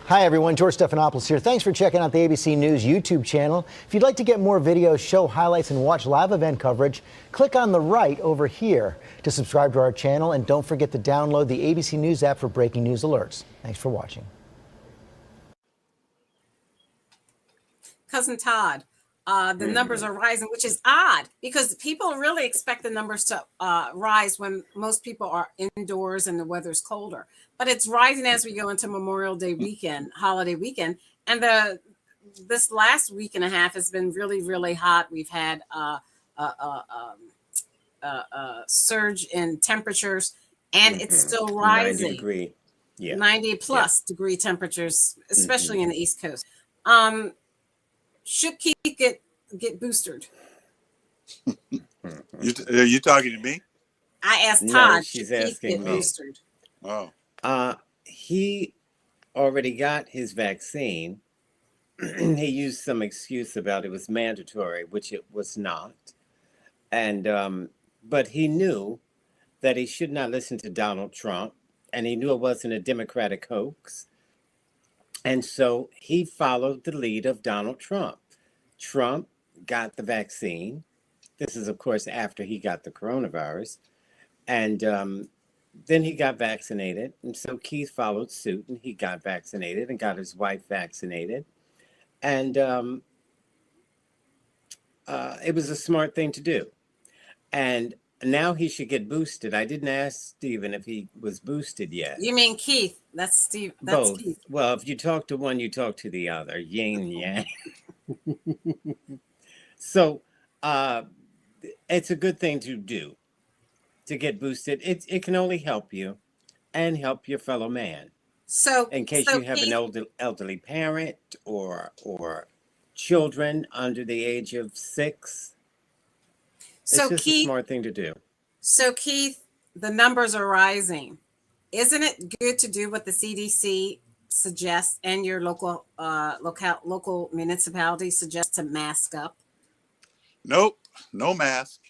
Hi, everyone. George Stephanopoulos here. Thanks for checking out the ABC News YouTube channel. If you'd like to get more videos, show highlights, and watch live event coverage, click on the right over here to subscribe to our channel. And don't forget to download the ABC News app for breaking news alerts. Thanks for watching. Cousin Todd, the numbers are rising, which is odd because people really expect the numbers to rise when most people are indoors and the weather's colder. But it's rising as we go into Memorial Day weekend, holiday weekend. And this last week and a half has been really, really hot. We've had a surge in temperatures, and it's still rising. 90 plus degree temperatures, especially in the East Coast. Should Keith get boosted? Are you talking to me? I asked No, Todd. she's should Keith asking get me. boosted? Oh. He already got his vaccine. He used some excuse about it was mandatory, which it was not. And but he knew that he should not listen to Donald Trump, and he knew it wasn't a Democratic hoax. And so he followed the lead of Donald Trump. Trump got the vaccine. This is, of course, after he got the coronavirus. And then he got vaccinated. And so Keith followed suit, and he got vaccinated and got his wife vaccinated. And it was a smart thing to do. And now he should get boosted. I didn't ask Stephen if he was boosted yet. You mean Keith? That's Steve. That's Both. Keith. Well, if you talk to one, you talk to the other. Yin yang. So it's a good thing to do, to get boosted. It can only help you and help your fellow man. So in case you have an elderly parent or children under the age of 6, So it's just Keith, a smart thing to do. So Keith, the numbers are rising. Isn't it good to do what the CDC suggests and your local municipality suggests to mask up? Nope, no mask.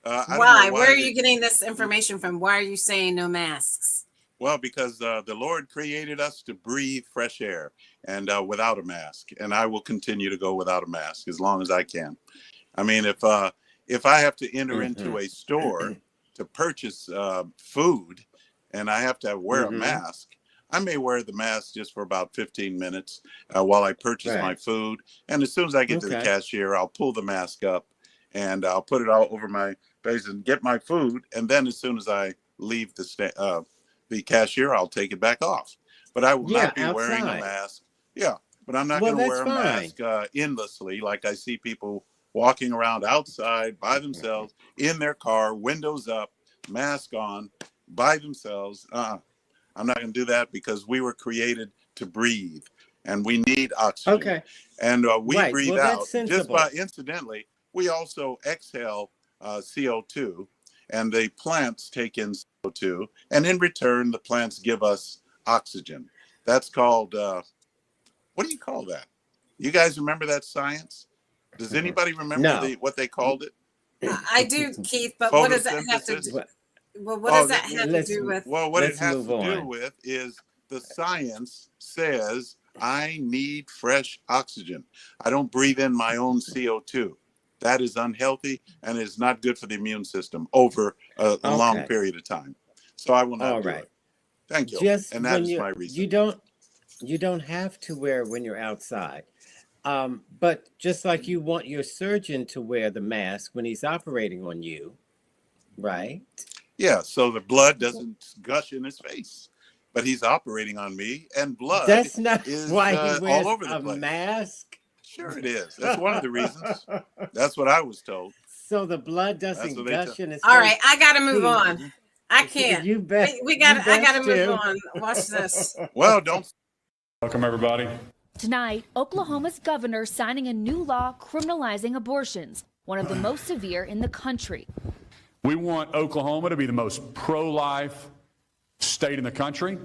I don't Why? know Where are you getting this information from? Why are you saying no masks? Well, because the Lord created us to breathe fresh air and without a mask, and I will continue to go without a mask as long as I can. I mean, if I have to enter into a store to purchase food and I have to wear a mask, I may wear the mask just for about 15 minutes while I purchase my food. And as soon as I get to the cashier, I'll pull the mask up and I'll put it all over my face and get my food. And then as soon as I leave the cashier, I'll take it back off. But I will not be wearing a mask. Yeah, but I'm not going to wear a mask endlessly like I see people walking around outside by themselves in their car, windows up, mask on, by themselves. I'm not going to do that because we were created to breathe and we need oxygen. And we breathe out. Just by incidentally, we also exhale CO2 and the plants take in CO2. And in return, the plants give us oxygen. That's called, what do you call that? You guys remember that science? Does anybody remember what they called it? I do, Keith, but what does that have to do? Well, what does that have to do with? Well, what it has to do with is the science says I need fresh oxygen. I don't breathe in my own CO2. That is unhealthy and is not good for the immune system over a long period of time. So I will not do it. Thank you. And that is my reason. You don't have to wear when you're outside. But just like you want your surgeon to wear the mask when he's operating on you, right? Yeah, so the blood doesn't gush in his face. But he's operating on me, and blood That's not is why he wears all over the a place. mask. Sure it is. That's one of the reasons. That's what I was told. So the blood doesn't gush in his face. All right, I got to move on. I can't. You bet. I got to move on. Watch this. Well, don't. Welcome, everybody. Tonight, Oklahoma's governor signing a new law criminalizing abortions. one of the most severe in the country. We want Oklahoma to be the most pro-life state in the country.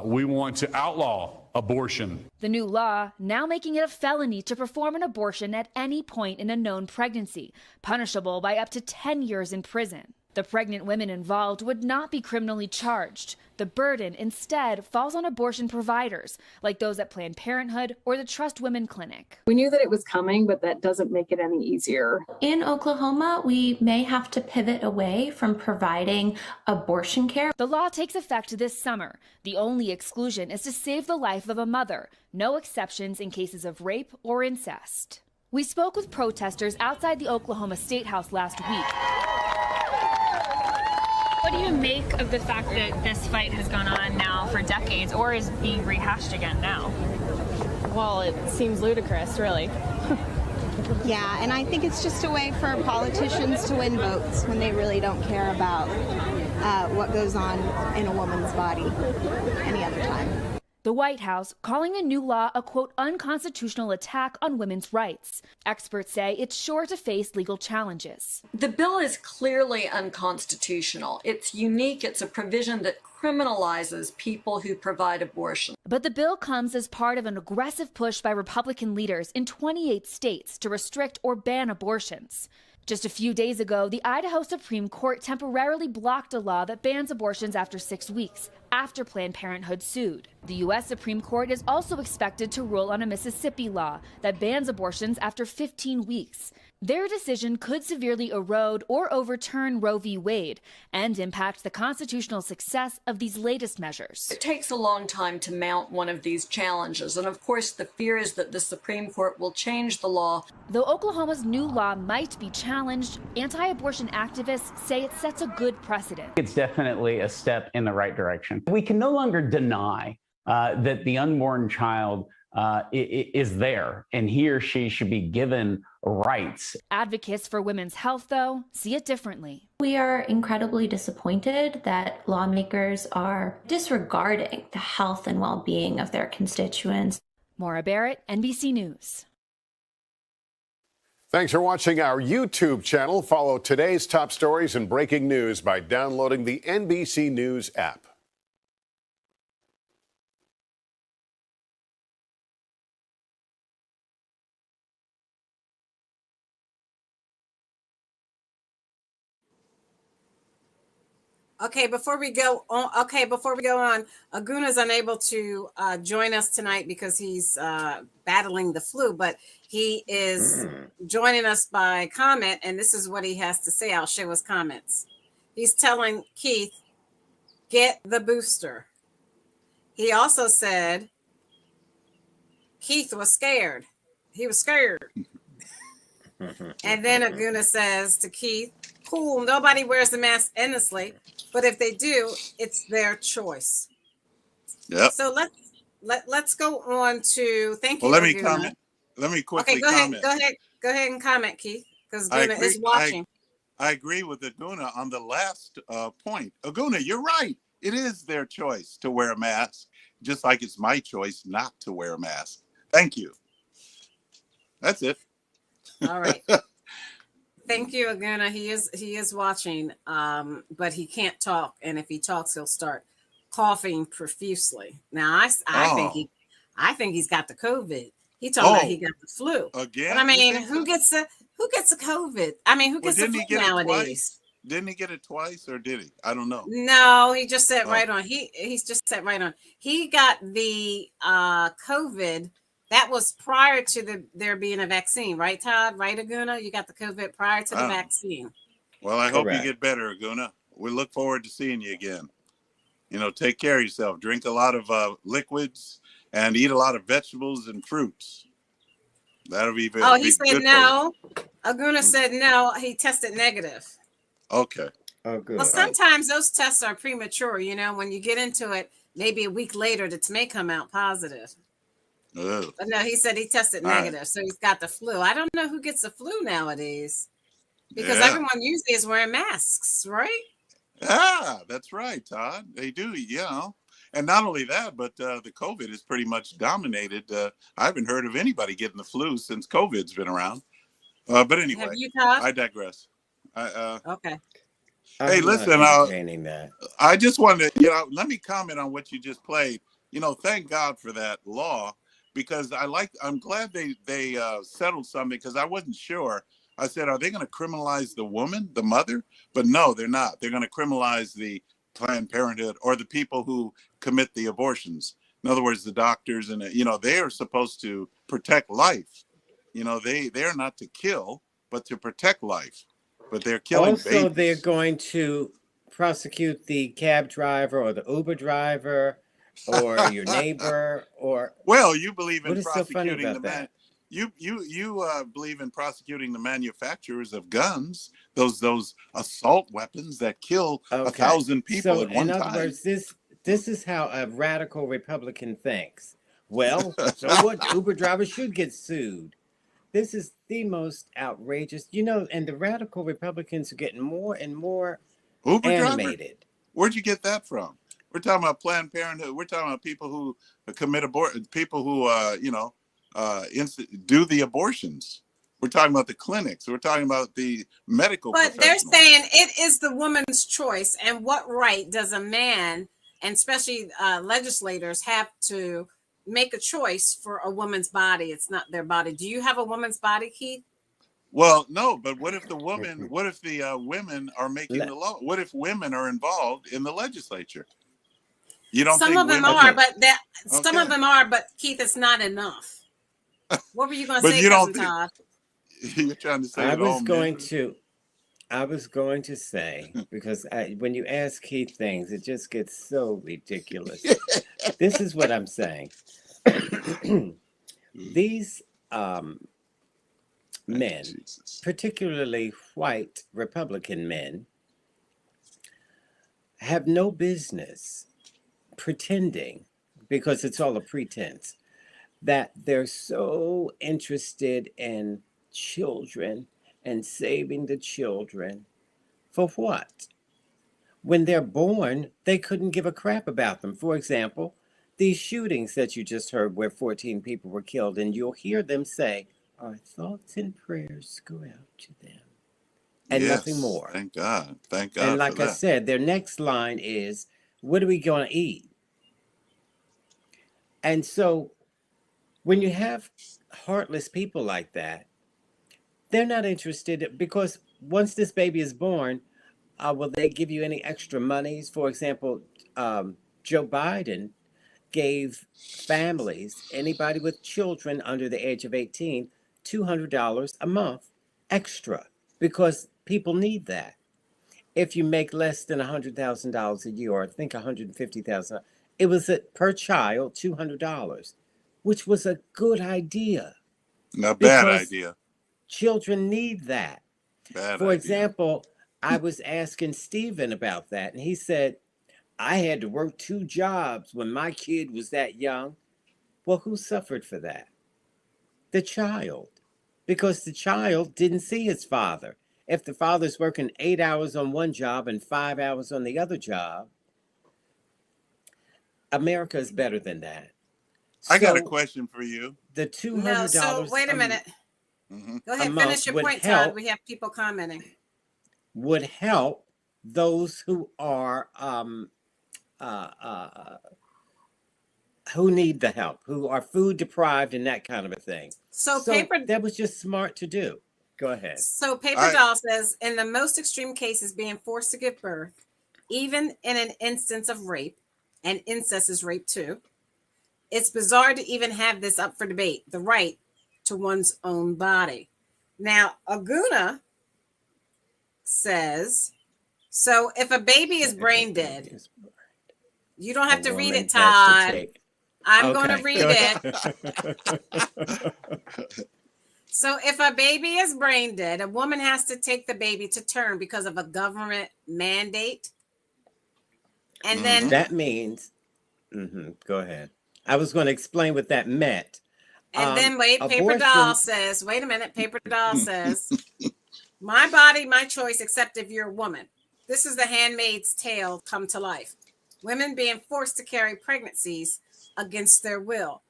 We want to outlaw abortion. The new law now making it a felony to perform an abortion at any point in a known pregnancy, punishable by up to 10 years in prison. The pregnant women involved would not be criminally charged. The burden instead falls on abortion providers, like those at Planned Parenthood or the Trust Women Clinic. We knew that it was coming, but that doesn't make it any easier. In Oklahoma, we may have to pivot away from providing abortion care. The law takes effect this summer. The only exclusion is to save the life of a mother. No exceptions in cases of rape or incest. We spoke with protesters outside the Oklahoma State House last week. What do you make of the fact that this fight has gone on now for decades, or is being rehashed again now? Well, it seems ludicrous, really. Yeah, and I think it's just a way for politicians to win votes when they really don't care about what goes on in a woman's body any other time. The White House calling the new law a, quote, unconstitutional attack on women's rights. Experts say it's sure to face legal challenges. The bill is clearly unconstitutional. It's unique. It's a provision that criminalizes people who provide abortion. But the bill comes as part of an aggressive push by Republican leaders in 28 states to restrict or ban abortions. Just a few days ago, the Idaho Supreme Court temporarily blocked a law that bans abortions after 6 weeks, after Planned Parenthood sued. The U.S. Supreme Court is also expected to rule on a Mississippi law that bans abortions after 15 weeks. Their decision could severely erode or overturn Roe v. Wade and impact the constitutional success of these latest measures. It takes a long time to mount one of these challenges, and of course the fear is that the Supreme Court will change the law. Though Oklahoma's new law might be challenged, anti-abortion activists say it sets a good precedent. It's definitely a step in the right direction. We can no longer deny that the unborn child is there, and he or she should be given rights. Advocates for women's health, though, see it differently. We are incredibly disappointed that lawmakers are disregarding the health and well-being of their constituents. Maura Barrett, NBC News. Thanks for watching our YouTube channel. Follow today's top stories and breaking news by downloading the NBC News app. Okay, before we go on, Aguna's unable to join us tonight because he's battling the flu, but he is joining us by comment, and this is what he has to say. I'll show his comments. He's telling Keith, get the booster. He also said Keith was scared. He was scared. And then Aguna says to Keith, cool, nobody wears the mask endlessly, but if they do, it's their choice. Yep. So let's go on to thank you. Well, let me comment. Let me quickly comment. Go ahead and comment, Keith, because Aguna is watching. I agree with Aguna on the last point. Aguna, you're right. It is their choice to wear a mask, just like it's my choice not to wear a mask. Thank you. That's it. All right. Thank you, Aguna. He is watching, but he can't talk, and if he talks, he'll start coughing profusely. Now, I think he's got the COVID. He told me he got the flu. Again? But I mean, who gets a COVID? I mean, who gets the flu nowadays? Didn't he get it twice, or did he? I don't know. No, he just said right on. He's just said right on. He got the COVID. That was prior to there being a vaccine, right, Todd? Right, Aguna? You got the COVID prior to the vaccine. Well, I hope you get better, Aguna. We look forward to seeing you again. You know, take care of yourself. Drink a lot of liquids and eat a lot of vegetables and fruits. That'll be very he said no. Aguna said no. He tested negative. Okay. Oh, good. Well, sometimes those tests are premature. You know, when you get into it, maybe a week later, it may come out positive. But no, he said he tested negative, so he's got the flu. I don't know who gets the flu nowadays because everyone usually is wearing masks, right? Yeah, that's right, Todd. They do, you know. And not only that, but the COVID is pretty much dominated. I haven't heard of anybody getting the flu since COVID's been around. But anyway, Have you, Todd? I digress. Okay. Hey, I'm listen, not entertaining that. I just wanted to, let me comment on what you just played. Thank God for that law, because I'm glad they settled something, because I wasn't sure. I said, are they going to criminalize the woman, the mother? But no, they're not. They're going to criminalize the Planned Parenthood or the people who commit the abortions. In other words, the doctors, and they are supposed to protect life. They're not to kill, but to protect life. But they're killing Also, babies. they're going to prosecute the cab driver or the Uber driver or your neighbor or. Well, you believe in what is so funny prosecuting about that? You believe in prosecuting the manufacturers of guns, those assault weapons that kill 1,000 people at one time. In other words, this is how a radical Republican thinks. Well, so what? Uber drivers should get sued. This is the most outrageous, and the radical Republicans are getting more and more Uber animated. Driver? Where'd you get that from? We're talking about Planned Parenthood. We're talking about people who commit abortion, people who, do the abortions. We're talking about the clinics. We're talking about the medical But they're saying it is the woman's choice. And what right does a man, and especially legislators, have to make a choice for a woman's body? It's not their body. Do you have a woman's body, Keith? Well, no, but what if the women are making the law? What if women are involved in the legislature? You don't some think of them women are, but some of them are, but Keith, it's not enough. What were you going to say, Cousin Todd? You're trying to say I was going to say, because when you ask Keith things, it just gets so ridiculous. This is what I'm saying. These men, particularly white Republican men, have no business pretending, because it's all a pretense, that they're so interested in children and saving the children. For what? When they're born, they couldn't give a crap about them. For example, these shootings that you just heard where 14 people were killed, and you'll hear them say, our thoughts and prayers go out to them. And nothing more. Thank God. Thank God. And like I said, their next line is, what are we going to eat? And so when you have heartless people like that, they're not interested, because once this baby is born, will they give you any extra monies? For example, Joe Biden gave families, anybody with children under the age of 18, $200 a month extra, because people need that. If you make less than $100,000 a year, or I think $150,000, it was per child $200, which was a good idea. Not bad idea. Children need that. For example, I was asking Stephen about that, and he said, I had to work 2 jobs when my kid was that young. Well, who suffered for that? The child. Because the child didn't see his father. If the father's working 8 hours on one job and 5 hours on the other job, America is better than that. I got a question for you. The $200. So wait a minute. Go ahead, finish your point, Todd. We have people commenting. Would help those who are who need the help, who are food deprived and that kind of a thing. So that was just smart to do. Go ahead. So Paper Doll says, in the most extreme cases, being forced to give birth, even in an instance of rape, and incest is rape too, it's bizarre to even have this up for debate, the right to one's own body. Now, Aguna says, so if a baby is brain dead, you don't have to read it, Todd. I'm going to read it. So if a baby is brain dead, a woman has to take the baby to term because of a government mandate. And then that means, go ahead. I was going to explain what that meant. And then Paper Doll says, wait a minute, Paper Doll says, my body, my choice, except if you're a woman. This is the Handmaid's Tale come to life. Women being forced to carry pregnancies against their will.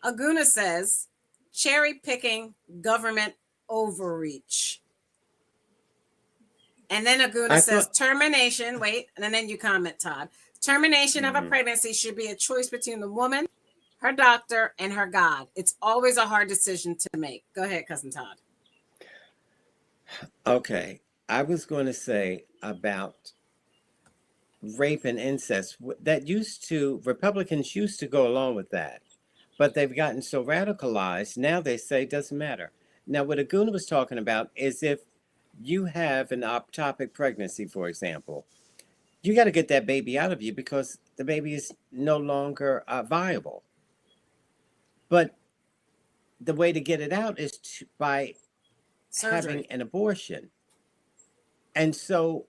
Aguna says, cherry picking government overreach. And then Aguna says termination, wait, and then you comment, Todd. Termination of a pregnancy should be a choice between the woman, her doctor, and her God. It's always a hard decision to make. Go ahead, Cousin Todd. Okay. I was going to say about rape and incest. Republicans used to go along with that, but they've gotten so radicalized. Now they say it doesn't matter. Now, what Aguna was talking about is if you have an ectopic pregnancy, for example, you got to get that baby out of you because the baby is no longer viable. But the way to get it out is by having an abortion. And so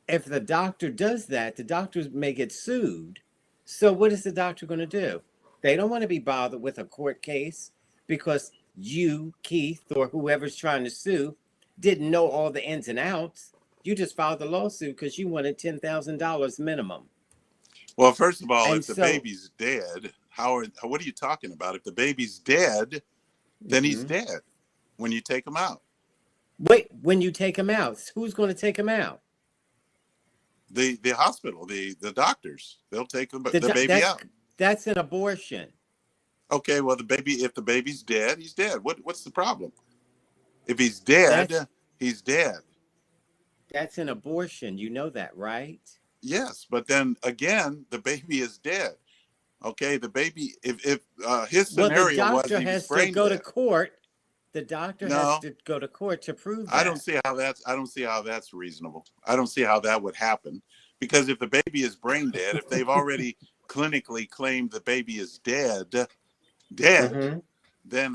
if the doctor does that, the doctor may get sued. So what is the doctor going to do? They don't want to be bothered with a court case because you, Keith, or whoever's trying to sue, didn't know all the ins and outs. You just filed the lawsuit because you wanted $10,000 minimum. Well, first of all, if the baby's dead, what are you talking about? If the baby's dead, then he's dead when you take him out. Wait, when you take him out, who's going to take him out? The hospital, the doctors, they'll take the baby out. That's an abortion. Okay, well, if the baby's dead, he's dead. What's the problem? If he's dead, he's dead. That's an abortion. You know that, right? Yes, but then again, the baby is dead. Okay, the baby. If his scenario was he was brain go dead. to court. The doctor has to go to court to prove that. I don't see how that's reasonable. I don't see how that would happen because if the baby is brain dead, if they've already clinically claimed the baby is dead, then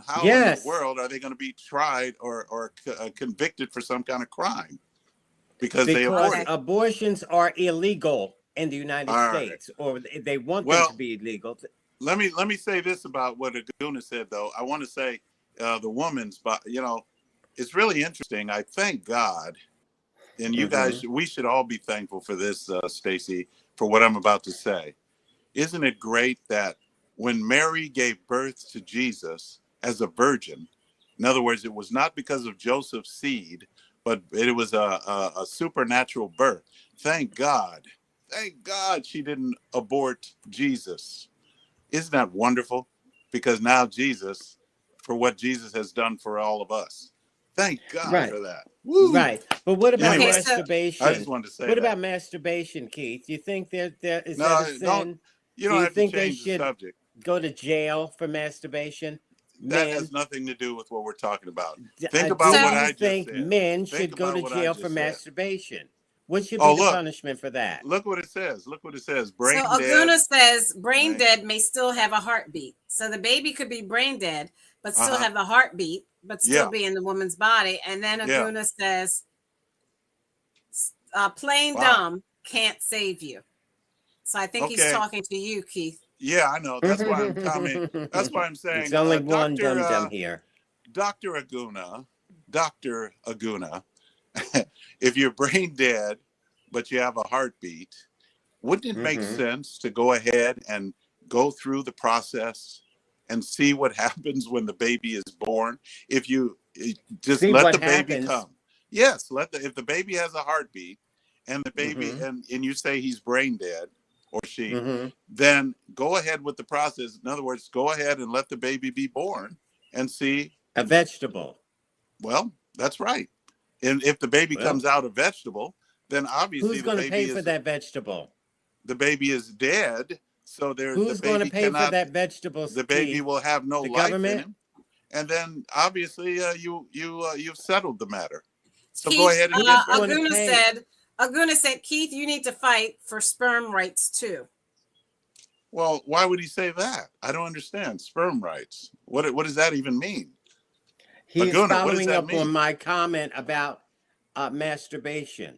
how in the world are they going to be tried or convicted for some kind of crime? Because they abortions are illegal in the United States, or they want them to be illegal. Let me say this about what Aguna said, though. I want to say the woman's, but it's really interesting. I thank God, and you guys, we should all be thankful for this, Stacy, for what I'm about to say. Isn't it great that when Mary gave birth to Jesus as a virgin, in other words, it was not because of Joseph's seed, but it was a supernatural birth. Thank God she didn't abort Jesus. Isn't that wonderful? Because now Jesus, for what Jesus has done for all of us. Thank God for that. Woo. Right. But what about masturbation? I just wanted to say What about masturbation, Keith? You think there is that a sin? You don't have to change the subject. Go to jail for masturbation? That has nothing to do with what we're talking about. Think about what I just said. Men should go to jail for masturbation. What should be the punishment for that? Look what it says. Brain dead. Aguna says brain dead may still have a heartbeat. So the baby could be brain dead, but still have the heartbeat, but still be in the woman's body. And then Aguna says, plain dumb can't save you. So I think he's talking to you, Keith. Yeah, I know. That's why I'm commenting. That's why I'm saying. It's only one dum-dum here. Dr. Aguna, if you're brain dead, but you have a heartbeat, wouldn't it make sense to go ahead and go through the process and see what happens when the baby is born? If you just let the baby come. Yes, if the baby has a heartbeat and the baby, and you say he's brain dead, or she, then go ahead with the process. In other words, go ahead and let the baby be born and see. A vegetable. Well, that's right. And if the baby comes out a vegetable, then obviously who's going to pay for that vegetable? The baby is dead. So who's going to pay for that vegetable? The baby will have no life in him. And then obviously you've settled the matter. So Keith, go ahead and Aguna said, Keith, you need to fight for sperm rights too. Well, why would he say that? I don't understand. Sperm rights. What does that even mean? He's following up on my comment about masturbation.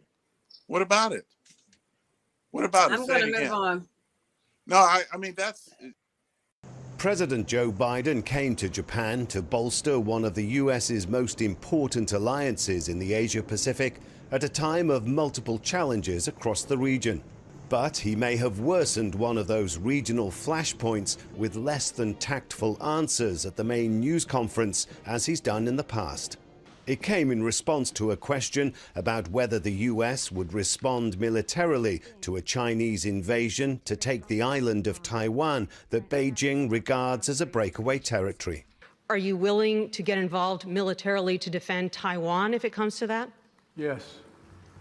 What about it? What about it? I'm going to move on. No, I mean, that's... President Joe Biden came to Japan to bolster one of the U.S.'s most important alliances in the Asia-Pacific at a time of multiple challenges across the region. But he may have worsened one of those regional flashpoints with less than tactful answers at the main news conference, as he's done in the past. It came in response to a question about whether the US would respond militarily to a Chinese invasion to take the island of Taiwan that Beijing regards as a breakaway territory. Are you willing to get involved militarily to defend Taiwan if it comes to that? Yes.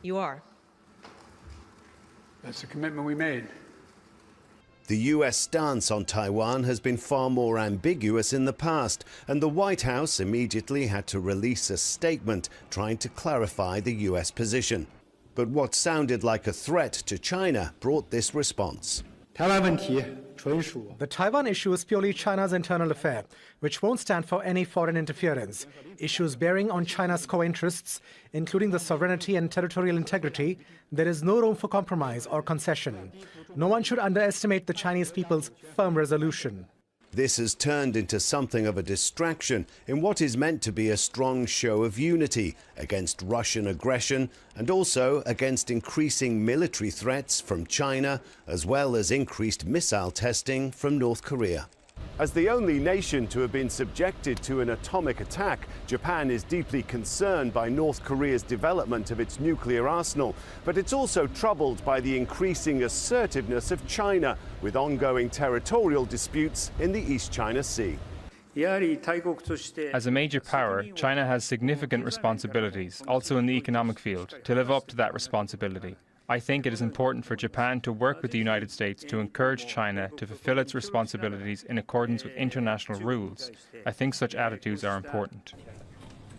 You are. That's the commitment we made. The US stance on Taiwan has been far more ambiguous in the past, and the White House immediately had to release a statement trying to clarify the US position. But what sounded like a threat to China brought this response. The Taiwan issue is purely China's internal affair, which won't stand for any foreign interference. Issues bearing on China's core interests, including the sovereignty and territorial integrity, there is no room for compromise or concession. No one should underestimate the Chinese people's firm resolution. This has turned into something of a distraction in what is meant to be a strong show of unity against Russian aggression and also against increasing military threats from China, as well as increased missile testing from North Korea. As the only nation to have been subjected to an atomic attack, Japan is deeply concerned by North Korea's development of its nuclear arsenal, but it's also troubled by the increasing assertiveness of China, with ongoing territorial disputes in the East China Sea. As a major power, China has significant responsibilities, also in the economic field, to live up to that responsibility. I think it is important for Japan to work with the United States to encourage China to fulfill its responsibilities in accordance with international rules. I think such attitudes are important.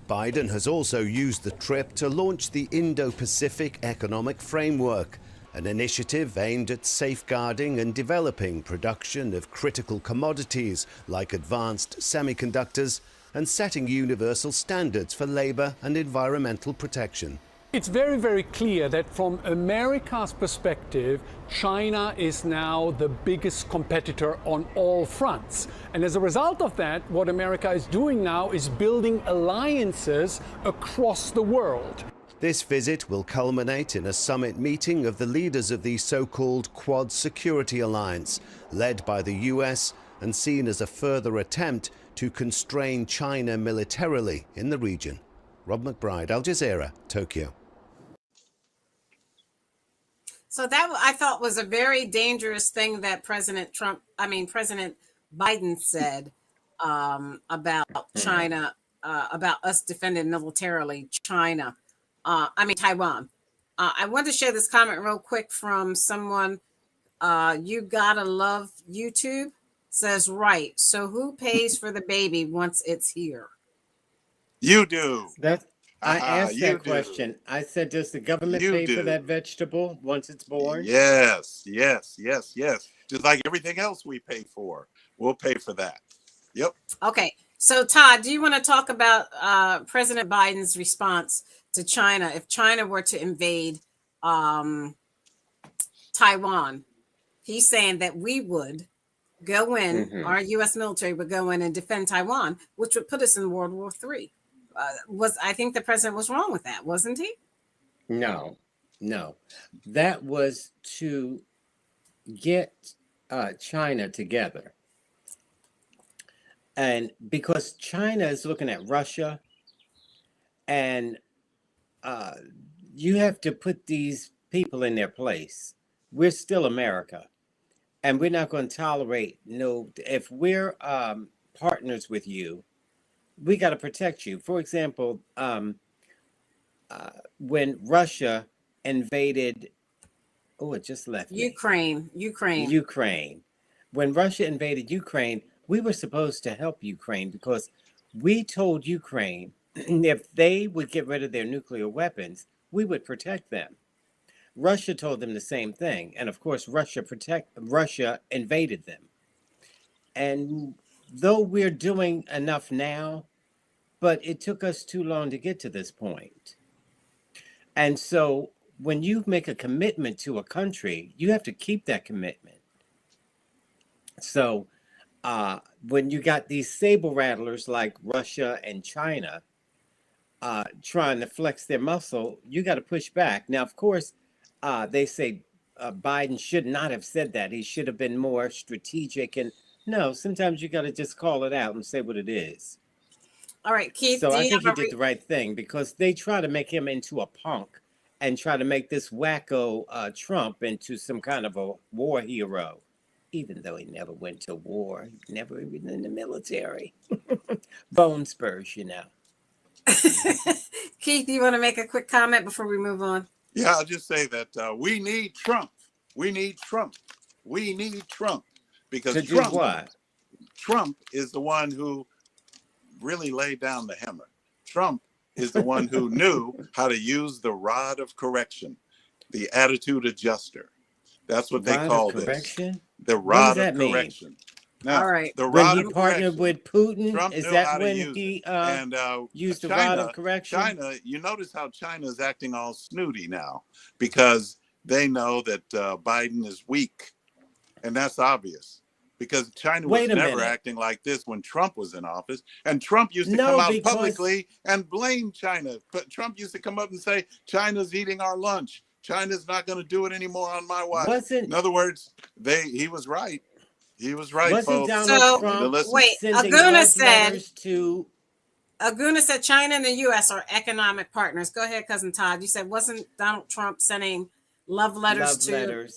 Biden has also used the trip to launch the Indo-Pacific Economic Framework, an initiative aimed at safeguarding and developing production of critical commodities like advanced semiconductors and setting universal standards for labor and environmental protection. It's very, very clear that from America's perspective, China is now the biggest competitor on all fronts. And as a result of that, what America is doing now is building alliances across the world. This visit will culminate in a summit meeting of the leaders of the so-called Quad Security Alliance, led by the US and seen as a further attempt to constrain China militarily in the region. Rob McBride, Al Jazeera, Tokyo. So that I thought was a very dangerous thing that President Biden said about China, about us defending militarily Taiwan. I want to share this comment real quick from someone. You gotta love YouTube says, right. So who pays for the baby once it's here? You do. I asked that question. I said, does the government pay for that vegetable once it's born? Yes. Just like everything else we pay for, we'll pay for that. Yep. Okay. So, Todd, do you want to talk about President Biden's response to China if China were to invade Taiwan? He's saying that we would go in, our U.S. military would go in and defend Taiwan, which would put us in World War III. I think the president was wrong with that, wasn't he? No. That was to get China together. And because China is looking at Russia, and you have to put these people in their place. We're still America, and we're not going to tolerate if we're partners with you, we got to protect you. For example, when Russia invaded, it just left me. Ukraine. When Russia invaded Ukraine, we were supposed to help Ukraine because we told Ukraine if they would get rid of their nuclear weapons, we would protect them. Russia told them the same thing. And of course, Russia invaded them. And though we're doing enough now, but it took us too long to get to this point. And so when you make a commitment to a country, you have to keep that commitment. So when you got these saber rattlers like Russia and China trying to flex their muscle, you got to push back. Now, of course, they say Biden should not have said that. He should have been more strategic. And no, sometimes you got to just call it out and say what it is. All right, Keith, So do I you think he have did the right thing, because they try to make him into a punk and try to make this wacko Trump into some kind of a war hero, even though he never went to war, never even in the military. Bone spurs, you know. Keith, do you want to make a quick comment before we move on? Yeah, I'll just say that we need Trump. We need Trump. We need Trump. Because To do what? Trump is the one who really laid down the hammer. Trump is the one who knew how to use the rod of correction, the attitude adjuster. That's what they Rod call of this. correction? The What does rod that of mean? correction. Now, All right. the When rod he of partnered correction, with Putin, Trump is knew that how to when use he it. used the rod of correction? China, you notice how China is acting all snooty now because they know that Biden is weak. And that's obvious, because China was Wait a never minute. acting like this when Trump was in office. And Trump used to No, come out because- publicly and blame China. But Trump used to come up and say, China's eating our lunch. China's not going to do it anymore on my watch. In other words, he was right. He was right, Wasn't folks. Donald Trump sending Aguna love said, letters to... Aguna said China and the U.S. are economic partners. Go ahead, Cousin Todd. You said, wasn't Donald Trump sending love letters to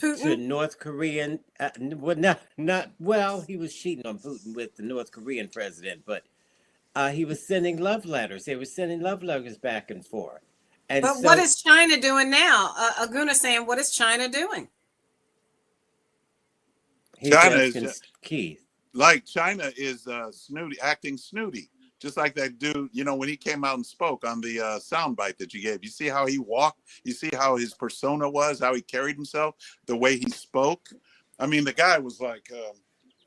Putin? To North Korean, well, he was cheating on Putin with the North Korean president, but he was sending love letters. They were sending love letters back and forth. And But so, what is China doing now? Aguna saying, what is China doing? China is Keith. Like China is snooty, acting snooty, just like that dude. You know, when he came out and spoke on the soundbite that you gave, you see how he walked, you see how his persona was, how he carried himself, the way he spoke. I mean, the guy was like,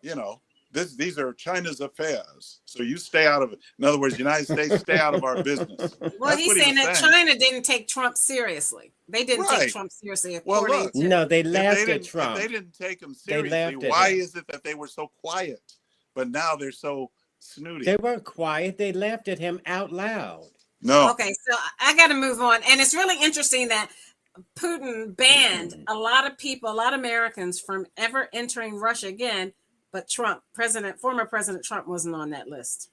you know, these are China's affairs, so you stay out of it. In other words, United States, stay out of our business. Well, he's saying that China didn't take Trump seriously. They didn't take Trump seriously. Well, look, no, they laughed if at Trump. If they didn't take him They seriously, laughed at why him. is it that they were so quiet, but now they're so snooty? They weren't quiet. They laughed at him out loud. No. Okay, so I got to move on. And it's really interesting that Putin banned a lot of people, a lot of Americans from ever entering Russia again. But Trump, former President Trump wasn't on that list.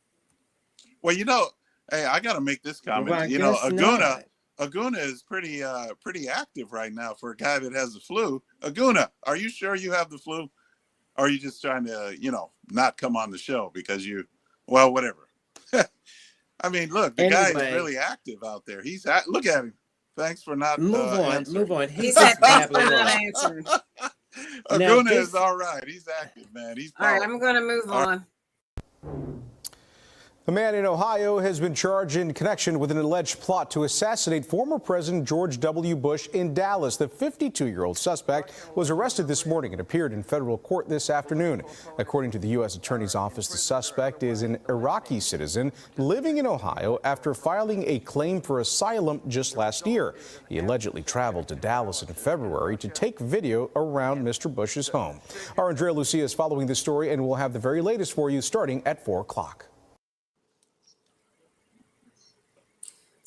Well, you know, hey, I got to make this comment. Well, I you know, guess not. Aguna is pretty active right now for a guy that has the flu. Aguna, are you sure you have the flu? Or are you just trying to, you know, not come on the show because well, whatever. I mean, look, the guy is really active out there. Look at him. Thanks for not answering. Move on. He said thanks for not answering. Aguna is all right. He's active, man. He's all right. I'm going to move on. A man in Ohio has been charged in connection with an alleged plot to assassinate former President George W. Bush in Dallas. The 52-year-old suspect was arrested this morning and appeared in federal court this afternoon. According to the U.S. Attorney's Office, the suspect is an Iraqi citizen living in Ohio after filing a claim for asylum just last year. He allegedly traveled to Dallas in February to take video around Mr. Bush's home. Our Andrea Lucia is following this story, and we'll have the very latest for you starting at 4 o'clock.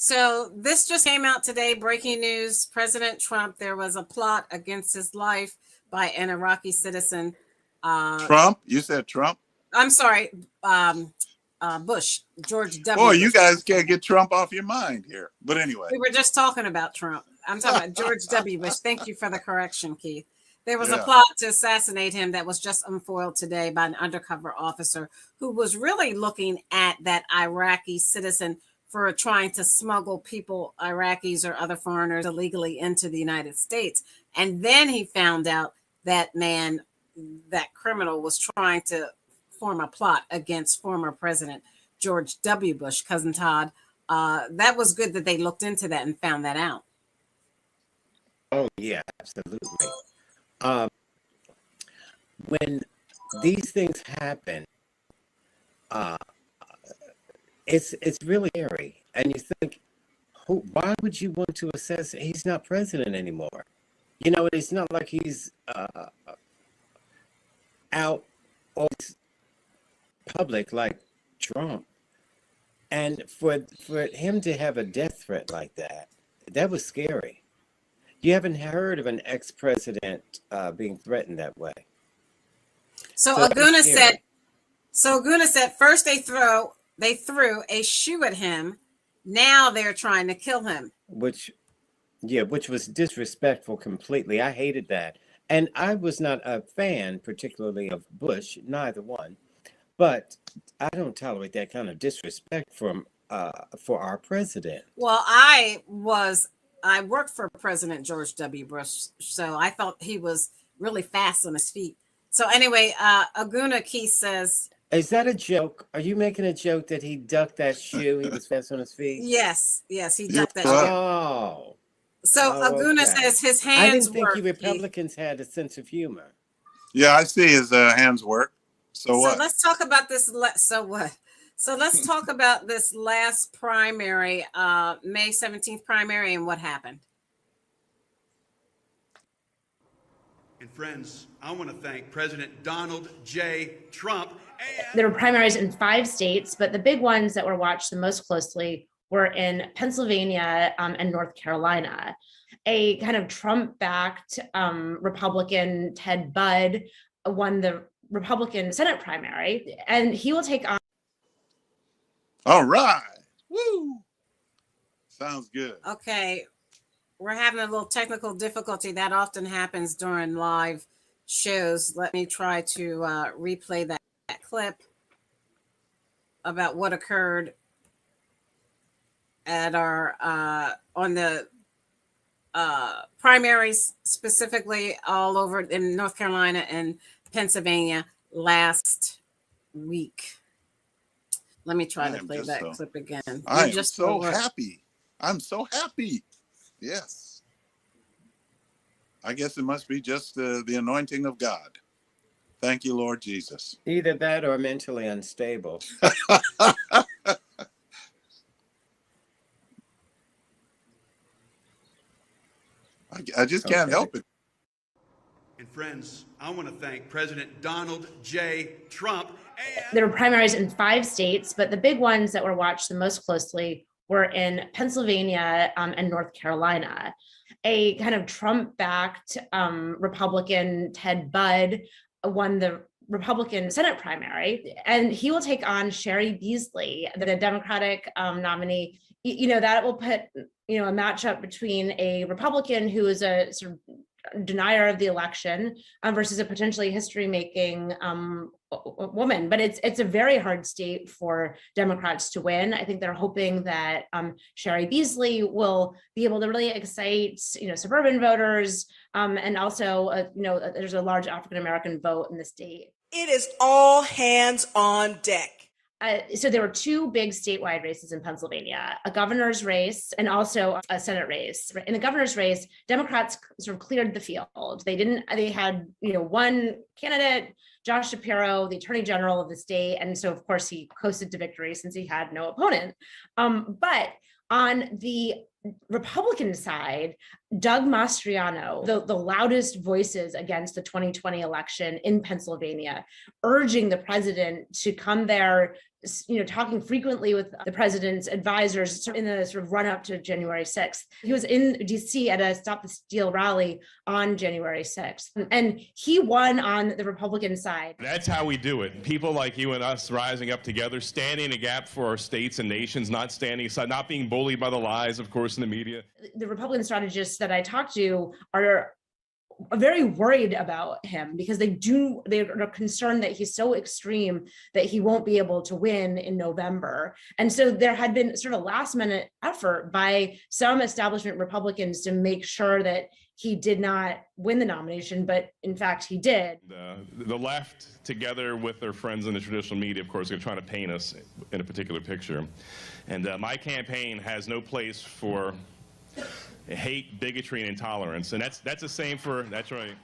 So this just came out today, breaking news. President Trump, there was a plot against his life by an Iraqi citizen. Trump? You said Trump? I'm sorry, Bush, George W. Boy, Bush. you guys can't get Trump off your mind here. But anyway. We were just talking about Trump. I'm talking about George W. Bush. Thank you for the correction, Keith. There was a plot to assassinate him that was just unfoiled today by an undercover officer who was really looking at that Iraqi citizen for trying to smuggle people, Iraqis or other foreigners, illegally into the United States. And then he found out that that criminal was trying to form a plot against former President George W. Bush. Cousin Todd, that was good that they looked into that and found that out. Oh, yeah, absolutely. When these things happen, it's really scary, and you think, why would you want to assassinate? He's not president anymore. You know, it's not like he's out always public like Trump. And for him to have a death threat like that was scary. You haven't heard of an ex-president being threatened that way. So that's Aguna scary. said first they threw a shoe at him. Now they're trying to kill him. Which was disrespectful completely. I hated that. And I was not a fan, particularly of Bush, neither one. But I don't tolerate that kind of disrespect from for our president. Well, I worked for President George W. Bush, so I thought he was really fast on his feet. So anyway, Aguna Keith says, is that a joke? Are you making a joke that he ducked that shoe? He was fast on his feet? Yes, he ducked that shoe. Oh. So Aguna okay. says his hands I didn't think work, you Republicans had a sense of humor. Yeah, I see his hands work. So what? So let's talk about this. So what? So let's talk about this last primary, May 17th primary, and what happened. And friends, I want to thank President Donald J. Trump. There were primaries in 5 states, but the big ones that were watched the most closely were in Pennsylvania and North Carolina. A kind of Trump-backed Republican, Ted Budd, won the Republican Senate primary, and he will take on. All right. Woo. Sounds good. Okay. We're having a little technical difficulty. That often happens during live shows. Let me try to replay that clip about what occurred at our on the primaries, specifically all over in North Carolina and Pennsylvania last week. Let me try to play that clip again. I am just so happy. I'm so happy. Yes. I guess it must be just the anointing of God. Thank you, Lord Jesus. Either that or mentally unstable. I just can't help it. And friends, I want to thank President Donald J. Trump. There were primaries in 5 states, but the big ones that were watched the most closely were in Pennsylvania and North Carolina. A kind of Trump-backed Republican, Ted Budd, won the Republican Senate primary, and he will take on Sherry Beasley, the Democratic nominee. That will put, a matchup between a Republican who is a sort of denier of the election versus a potentially history-making woman. But it's a very hard state for Democrats to win. I think they're hoping that Sherry Beasley will be able to really excite, suburban voters, and also, there's a large African-American vote in the state. It is all hands on deck. So there were 2 big statewide races in Pennsylvania, a governor's race and also a Senate race. In the governor's race, Democrats sort of cleared the field. They had, one candidate, Josh Shapiro, the attorney general of the state. And so, of course, he coasted to victory since he had no opponent. But on the Republican side, Doug Mastriano, the loudest voices against the 2020 election in Pennsylvania, urging the president to come there, talking frequently with the president's advisors in the sort of run up to January 6th. He was in DC at a Stop the Steal rally on January 6th, and he won on the Republican side. That's how we do it. People like you and us rising up together, standing a gap for our states and nations, not standing aside, not being bullied by the lies, of course, in the media. The Republican strategists that I talked to are very worried about him because they're concerned that he's so extreme that he won't be able to win in November. And so there had been sort of last minute effort by some establishment Republicans to make sure that he did not win the nomination, but in fact he did. The left, together with their friends in the traditional media, of course, are trying to paint us in a particular picture. And my campaign has no place for hate, bigotry, and intolerance. And that's the same that's right.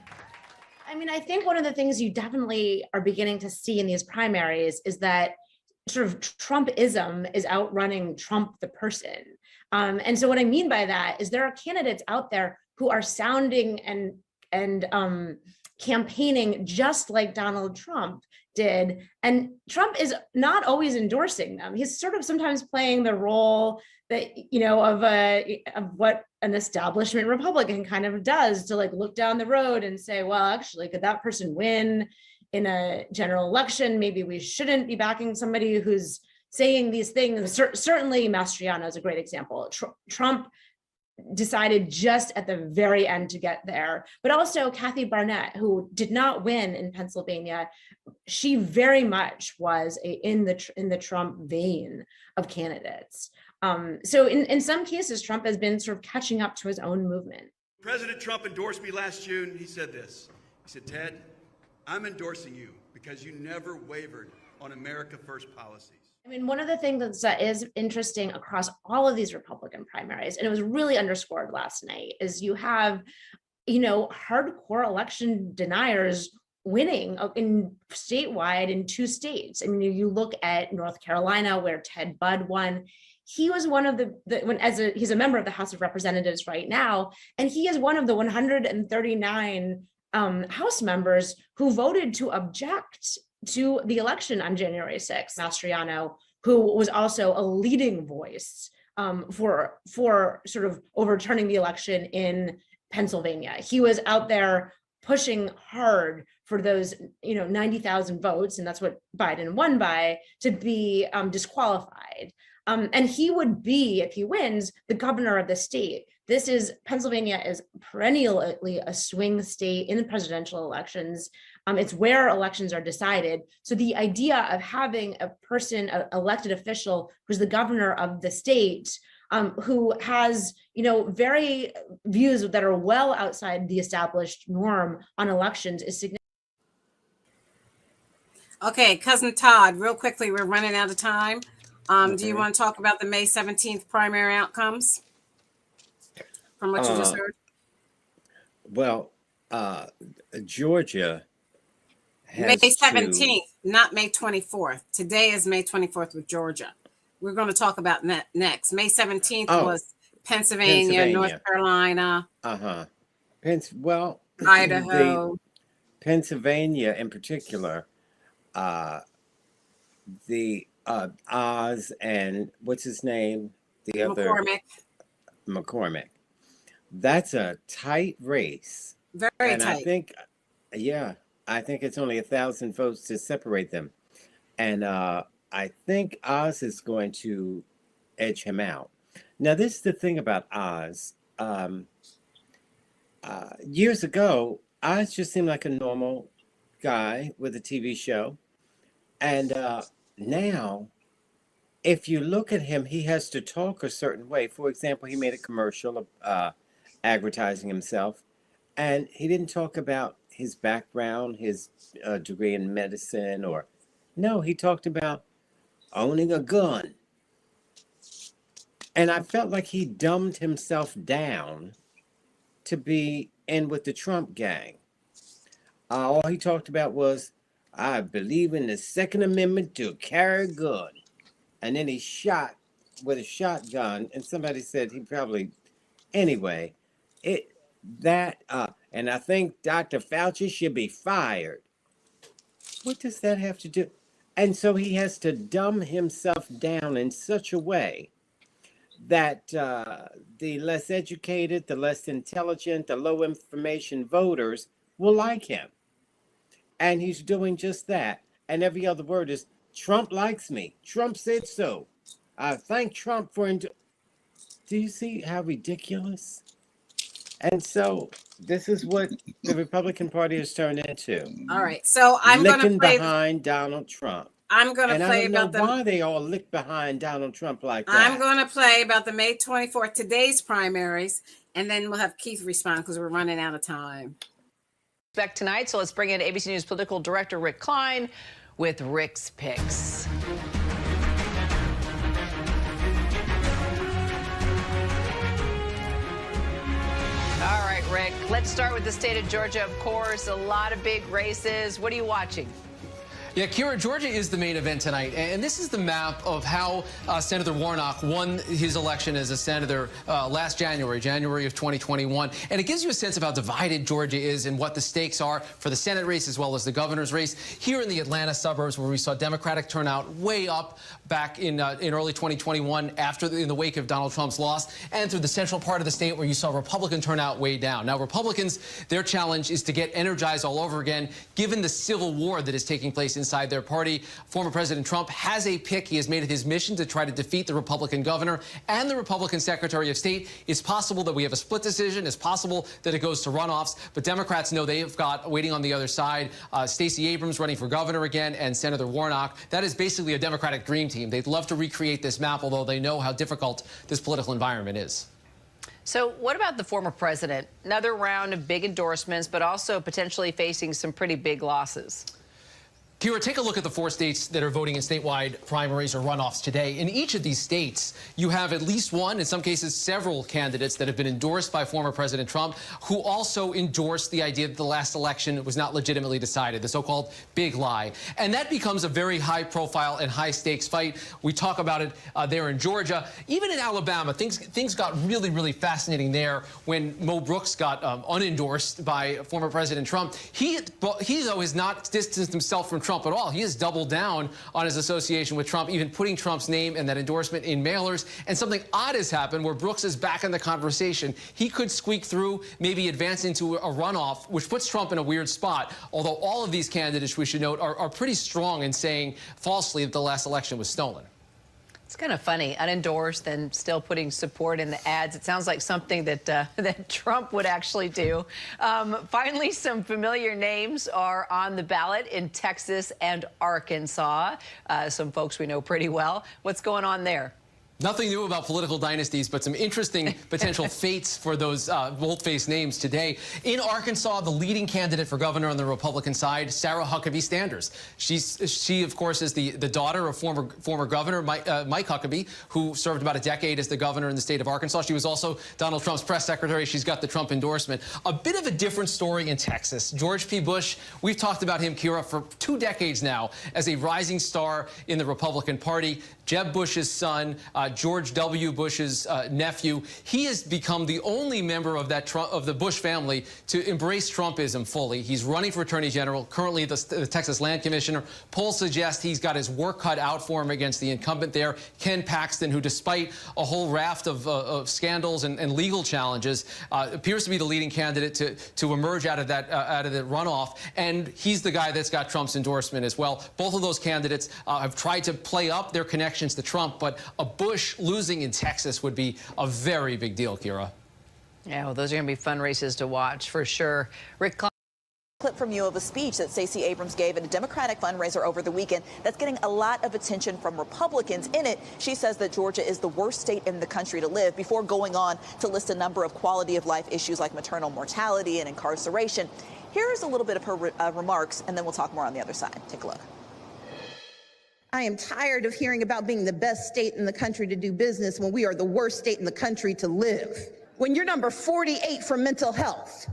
I mean, I think one of the things you definitely are beginning to see in these primaries is that sort of Trumpism is outrunning Trump the person. And so what I mean by that is there are candidates out there who are sounding and campaigning just like Donald Trump did. And Trump is not always endorsing them. He's sort of sometimes playing the role that, of what an establishment Republican kind of does, to like look down the road and say, well, actually, could that person win in a general election? Maybe we shouldn't be backing somebody who's saying these things. Certainly Mastriano is a great example. Trump decided just at the very end to get there, but also Kathy Barnett, who did not win in Pennsylvania. She very much was in the Trump vein of candidates. So in some cases, Trump has been sort of catching up to his own movement. President Trump endorsed me last June. He said this. He said, Ted, I'm endorsing you because you never wavered on America First policies. I mean, one of the things that is interesting across all of these Republican primaries, and it was really underscored last night, is you have, hardcore election deniers winning in statewide in 2 states. I mean, you look at North Carolina, where Ted Budd won. He was one of he's a member of the House of Representatives right now, and he is one of the 139 House members who voted to object to the election on January 6th. Mastriano, who was also a leading voice for sort of overturning the election in Pennsylvania. He was out there pushing hard for those 90,000 votes, and that's what Biden won by, to be disqualified. And he would be, if he wins, the governor of the state. Pennsylvania is perennially a swing state in the presidential elections. It's where elections are decided. So the idea of having a person, an elected official, who's the governor of the state, who has, very views that are well outside the established norm on elections is significant. Okay, Cousin Todd, real quickly, we're running out of time. Do you want to talk about the May 17th primary outcomes from what you just heard? Well, Georgia has May 17th, not May 24th. Today is May 24th with Georgia. We're going to talk about next. May 17th was Pennsylvania, North Carolina. Idaho. Pennsylvania in particular, the Oz and what's his name? The other McCormick. That's a tight race. Very tight. I think it's only 1,000 votes to separate them. And I think Oz is going to edge him out. Now, this is the thing about Oz. Years ago, Oz just seemed like a normal guy with a TV show. And now, if you look at him, he has to talk a certain way. For example, he made a commercial advertising himself, and he didn't talk about his background, his degree in medicine, no, he talked about owning a gun. And I felt like he dumbed himself down to be in with the Trump gang. All he talked about was, I believe in the Second Amendment to carry a gun. And then he shot with a shotgun, and somebody said he probably, anyway, and I think Dr. Fauci should be fired. What does that have to do? And so he has to dumb himself down in such a way that the less educated, the less intelligent, the low information voters will like him. And he's doing just that. And every other word is, Trump likes me. Trump said so. I thank Trump for Do you see how ridiculous? And so this is what the Republican Party has turned into. All right. So I'm going to play behind Donald Trump. I'm going to play about why they all lick behind Donald Trump like that. I'm going to play about the May 24th, today's primaries, and then we'll have Keith respond because we're running out of time. Back tonight, so let's bring in ABC News political director Rick Klein with Rick's picks. All right, Rick, let's start with the state of Georgia, of course. A lot of big races. What are you watching? Yeah, Kira, Georgia is the main event tonight, and this is the map of how Senator Warnock won his election as a senator last January of 2021. And it gives you a sense of how divided Georgia is and what the stakes are for the Senate race as well as the governor's race. Here in the Atlanta suburbs, where we saw Democratic turnout way up back in early 2021 in the wake of Donald Trump's loss, and through the central part of the state where you saw Republican turnout way down. Now, Republicans, their challenge is to get energized all over again, given the civil war that is taking place inside their party. Former President Trump has a pick. He has made it his mission to try to defeat the Republican governor and the Republican Secretary of State. It's possible that we have a split decision. It's possible that it goes to runoffs. But Democrats know they've got waiting on the other side Stacey Abrams running for governor again and Senator Warnock. That is basically a Democratic dream team. They'd love to recreate this map, although they know how difficult this political environment is. So what about the former president? Another round of big endorsements, but also potentially facing some pretty big losses. Kira, take a look at the 4 states that are voting in statewide primaries or runoffs today. In each of these states, you have at least one, in some cases several candidates that have been endorsed by former President Trump, who also endorsed the idea that the last election was not legitimately decided, the so-called big lie. And that becomes a very high-profile and high-stakes fight. We talk about it there in Georgia. Even in Alabama, things got really, really fascinating there when Mo Brooks got unendorsed by former President Trump. He, though, has not distanced himself from Trump at all. He has doubled down on his association with Trump, even putting Trump's name and that endorsement in mailers. And something odd has happened where Brooks is back in the conversation. He could squeak through, maybe advance into a runoff, which puts Trump in a weird spot. Although all of these candidates, we should note, are pretty strong in saying falsely that the last election was stolen. It's kind of funny, unendorsed and still putting support in the ads. It sounds like something that that Trump would actually do. Finally, some familiar names are on the ballot in Texas and Arkansas. Some folks we know pretty well. What's going on there? Nothing new about political dynasties, but some interesting potential fates for those bold-faced names today. In Arkansas, the leading candidate for governor on the Republican side, Sarah Huckabee Sanders. She, of course, is the daughter of former governor Mike Huckabee, who served about a decade as the governor in the state of Arkansas. She was also Donald Trump's press secretary. She's got the Trump endorsement. A bit of a different story in Texas. George P. Bush, we've talked about him, Kira, for 2 decades now as a rising star in the Republican Party. Jeb Bush's son, George W. Bush's nephew. He has become the only member of the Bush family to embrace Trumpism fully. He's running for Attorney General, currently the Texas Land Commissioner. Polls suggest he's got his work cut out for him against the incumbent there, Ken Paxton, who, despite a whole raft of scandals and legal challenges, appears to be the leading candidate to emerge out of that runoff. And he's the guy that's got Trump's endorsement as well. Both of those candidates have tried to play up their connections to Trump, but a Bush losing in Texas would be a very big deal, Kira. Yeah, well, those are going to be fun races to watch for sure. Rick Klein. Clip from you of a speech that Stacey Abrams gave at a Democratic fundraiser over the weekend that's getting a lot of attention from Republicans. In it, she says that Georgia is the worst state in the country to live, before going on to list a number of quality of life issues like maternal mortality and incarceration. Here's a little bit of her remarks, and then we'll talk more on the other side. Take a look. I am tired of hearing about being the best state in the country to do business when we are the worst state in the country to live. When you're number 48 for mental health,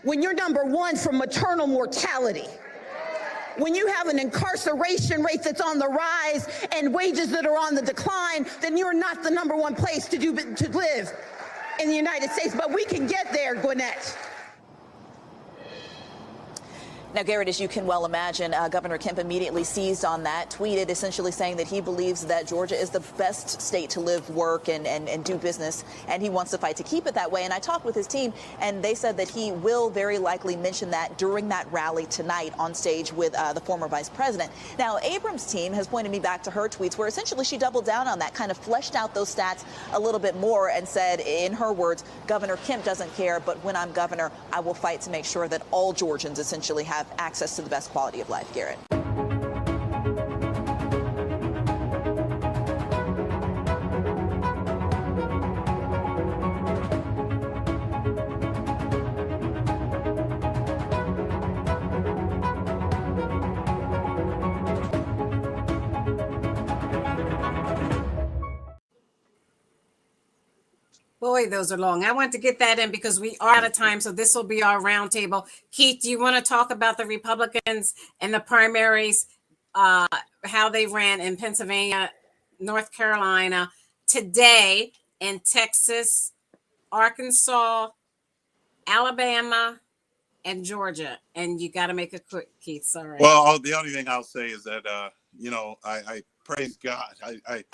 when you're number 1 for maternal mortality, when you have an incarceration rate that's on the rise and wages that are on the decline, then you're not the number 1 place to live in the United States. But we can get there, Gwinnett. Now, Garrett, as you can well imagine, Governor Kemp immediately seized on that, tweeted essentially saying that he believes that Georgia is the best state to live, work, and do business, and he wants to fight to keep it that way. And I talked with his team, and they said that he will very likely mention that during that rally tonight on stage with the former vice president. Now, Abrams' team has pointed me back to her tweets where essentially she doubled down on that, kind of fleshed out those stats a little bit more and said, in her words, Governor Kemp doesn't care, but when I'm governor, I will fight to make sure that all Georgians essentially have access to the best quality of life. Garrett. Boy, those are long. I want to get that in because we are out of time. So this will be our roundtable. Keith, do you want to talk about the Republicans and the primaries? how they ran in Pennsylvania, North Carolina, today in Texas, Arkansas, Alabama, and Georgia. And you got to make it quick, Keith. Sorry. Well, the only thing I'll say is that, I praise God. I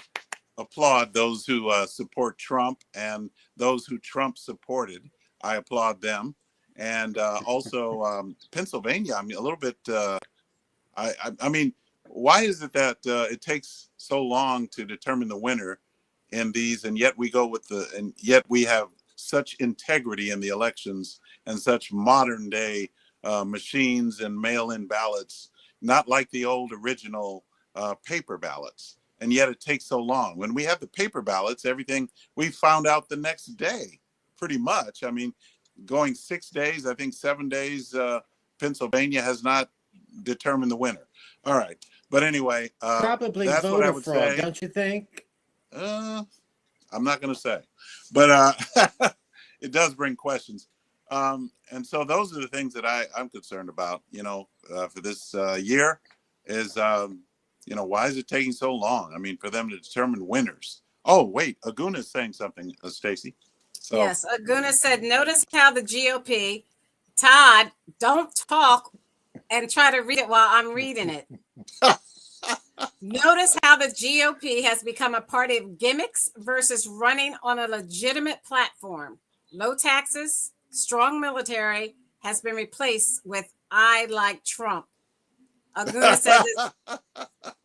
applaud those who support Trump and those who Trump supported. I applaud them. And also Pennsylvania, I mean, a little bit, I mean, why is it that it takes so long to determine the winner in these, and yet we go with and yet we have such integrity in the elections and such modern day machines and mail-in ballots, not like the old original paper ballots. And yet it takes so long. When we have the paper ballots, everything we found out the next day, pretty much. I mean, going 6 days, I think 7 days, Pennsylvania has not determined the winner. All right. But anyway, Probably that's what I voter would fraud, say. don't you think? I'm not going to say, but it does bring questions. And so those are the things that I'm concerned about, for this year is, why is it taking so long? I mean, for them to determine winners. Oh, wait, Aguna is saying something, Stacey. So, yes, Aguna said, notice how the GOP, Todd, don't talk and try to read it while I'm reading it. Notice how the GOP has become a party of gimmicks versus running on a legitimate platform. Low taxes, strong military has been replaced with I like Trump. Aguna said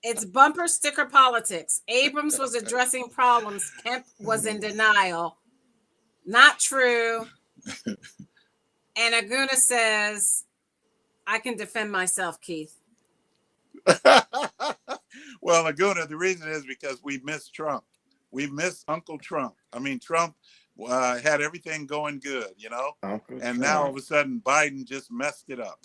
it's bumper sticker politics. Abrams was addressing problems. Kemp was in denial. Not true. And Aguna says, I can defend myself, Keith. well, Aguna, the reason is because we miss Trump. We miss Uncle Trump. I mean, Trump had everything going good, and now all of a sudden Biden just messed it up.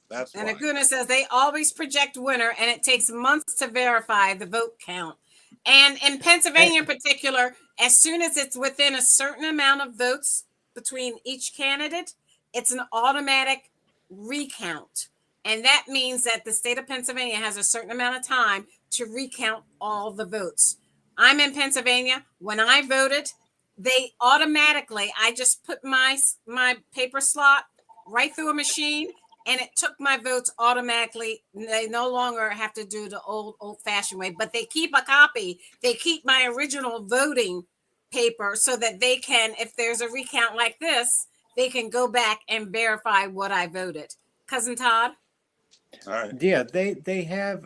That's and why. Aguna says they always project winner, and it takes months to verify the vote count. And in Pennsylvania in particular, as soon as it's within a certain amount of votes between each candidate, it's an automatic recount. And that means that the state of Pennsylvania has a certain amount of time to recount all the votes. I'm in Pennsylvania. When I voted, they automatically, I just put my paper slot right through a machine, and it took my votes automatically. They no longer have to do the old-fashioned way, but they keep a copy. They keep my original voting paper so that they can, if there's a recount like this, they can go back and verify what I voted. Cousin Todd? All right. Yeah, they have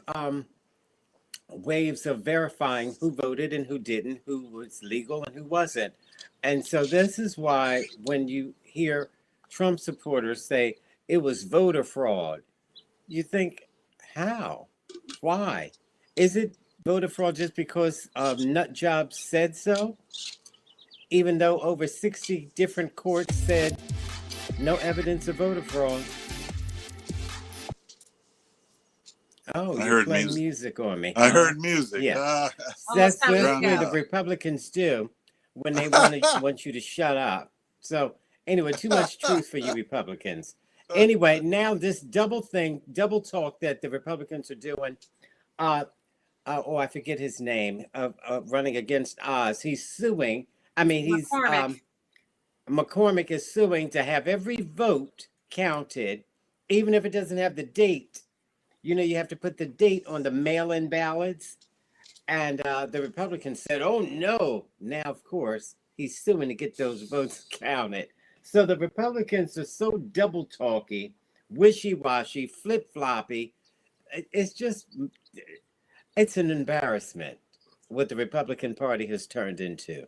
ways of verifying who voted and who didn't, who was legal and who wasn't. And so this is why when you hear Trump supporters say it was voter fraud, you think, how? Why? Is it voter fraud just because nut jobs said so? Even though over 60 different courts said no evidence of voter fraud. Oh, I you're heard playing music on me. I heard music. Yeah. That's That's what the Republicans do when they want you to shut up. So anyway, too much truth for you Republicans. Anyway, now this double talk that the Republicans are doing. I forget his name. Running against Oz. He's suing. McCormick is suing to have every vote counted, even if it doesn't have the date. You have to put the date on the mail-in ballots. And the Republicans said, oh, no. Now, of course, he's suing to get those votes counted. So the Republicans are so double-talky, wishy-washy, flip-floppy. It's an embarrassment what the Republican Party has turned into.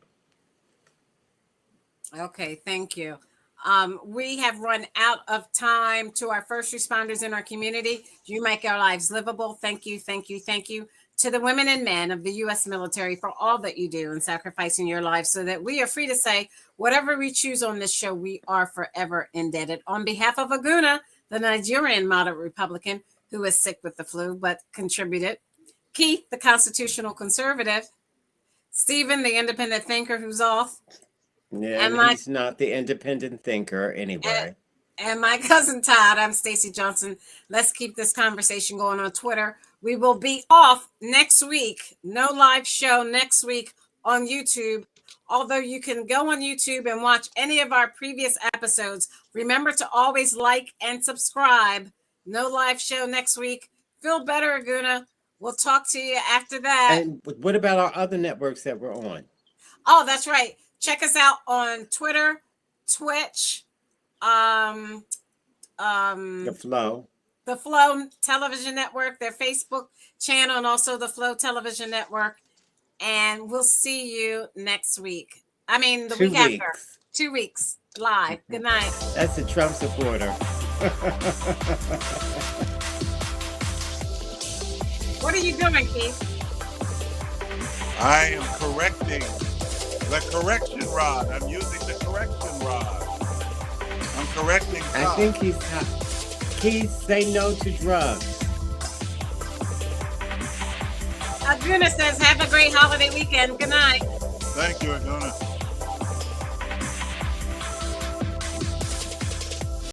Okay, thank you. We have run out of time. To our first responders in our community, you make our lives livable. Thank you, thank you, thank you. To the women and men of the U.S. military for all that you do and sacrificing your lives so that we are free to say whatever we choose on this show, we are forever indebted. On behalf of Aguna, the Nigerian moderate Republican who is sick with the flu but contributed, Keith, the constitutional conservative, Stephen, the independent thinker who's off, Yeah, and he's not the independent thinker anyway. And my cousin Todd. I'm Stacey Johnson. Let's keep this conversation going on Twitter. We will be off next week. No live show next week on YouTube. Although you can go on YouTube and watch any of our previous episodes. Remember to always like and subscribe. No live show next week. Feel better, Aguna. We'll talk to you after that. And what about our other networks that we're on? Oh, that's right. Check us out on Twitter, Twitch, The Flow Television Network, their Facebook channel, and also the Flow Television Network. And we'll see you next week. I mean, the week after. 2 weeks live. Good night. That's a Trump supporter. What are you doing, Keith? I am correcting the correction rod. I'm using the correction rod. I'm correcting. I think he's say no to drugs. Aguna says, have a great holiday weekend. Good night. Thank you, Aguna.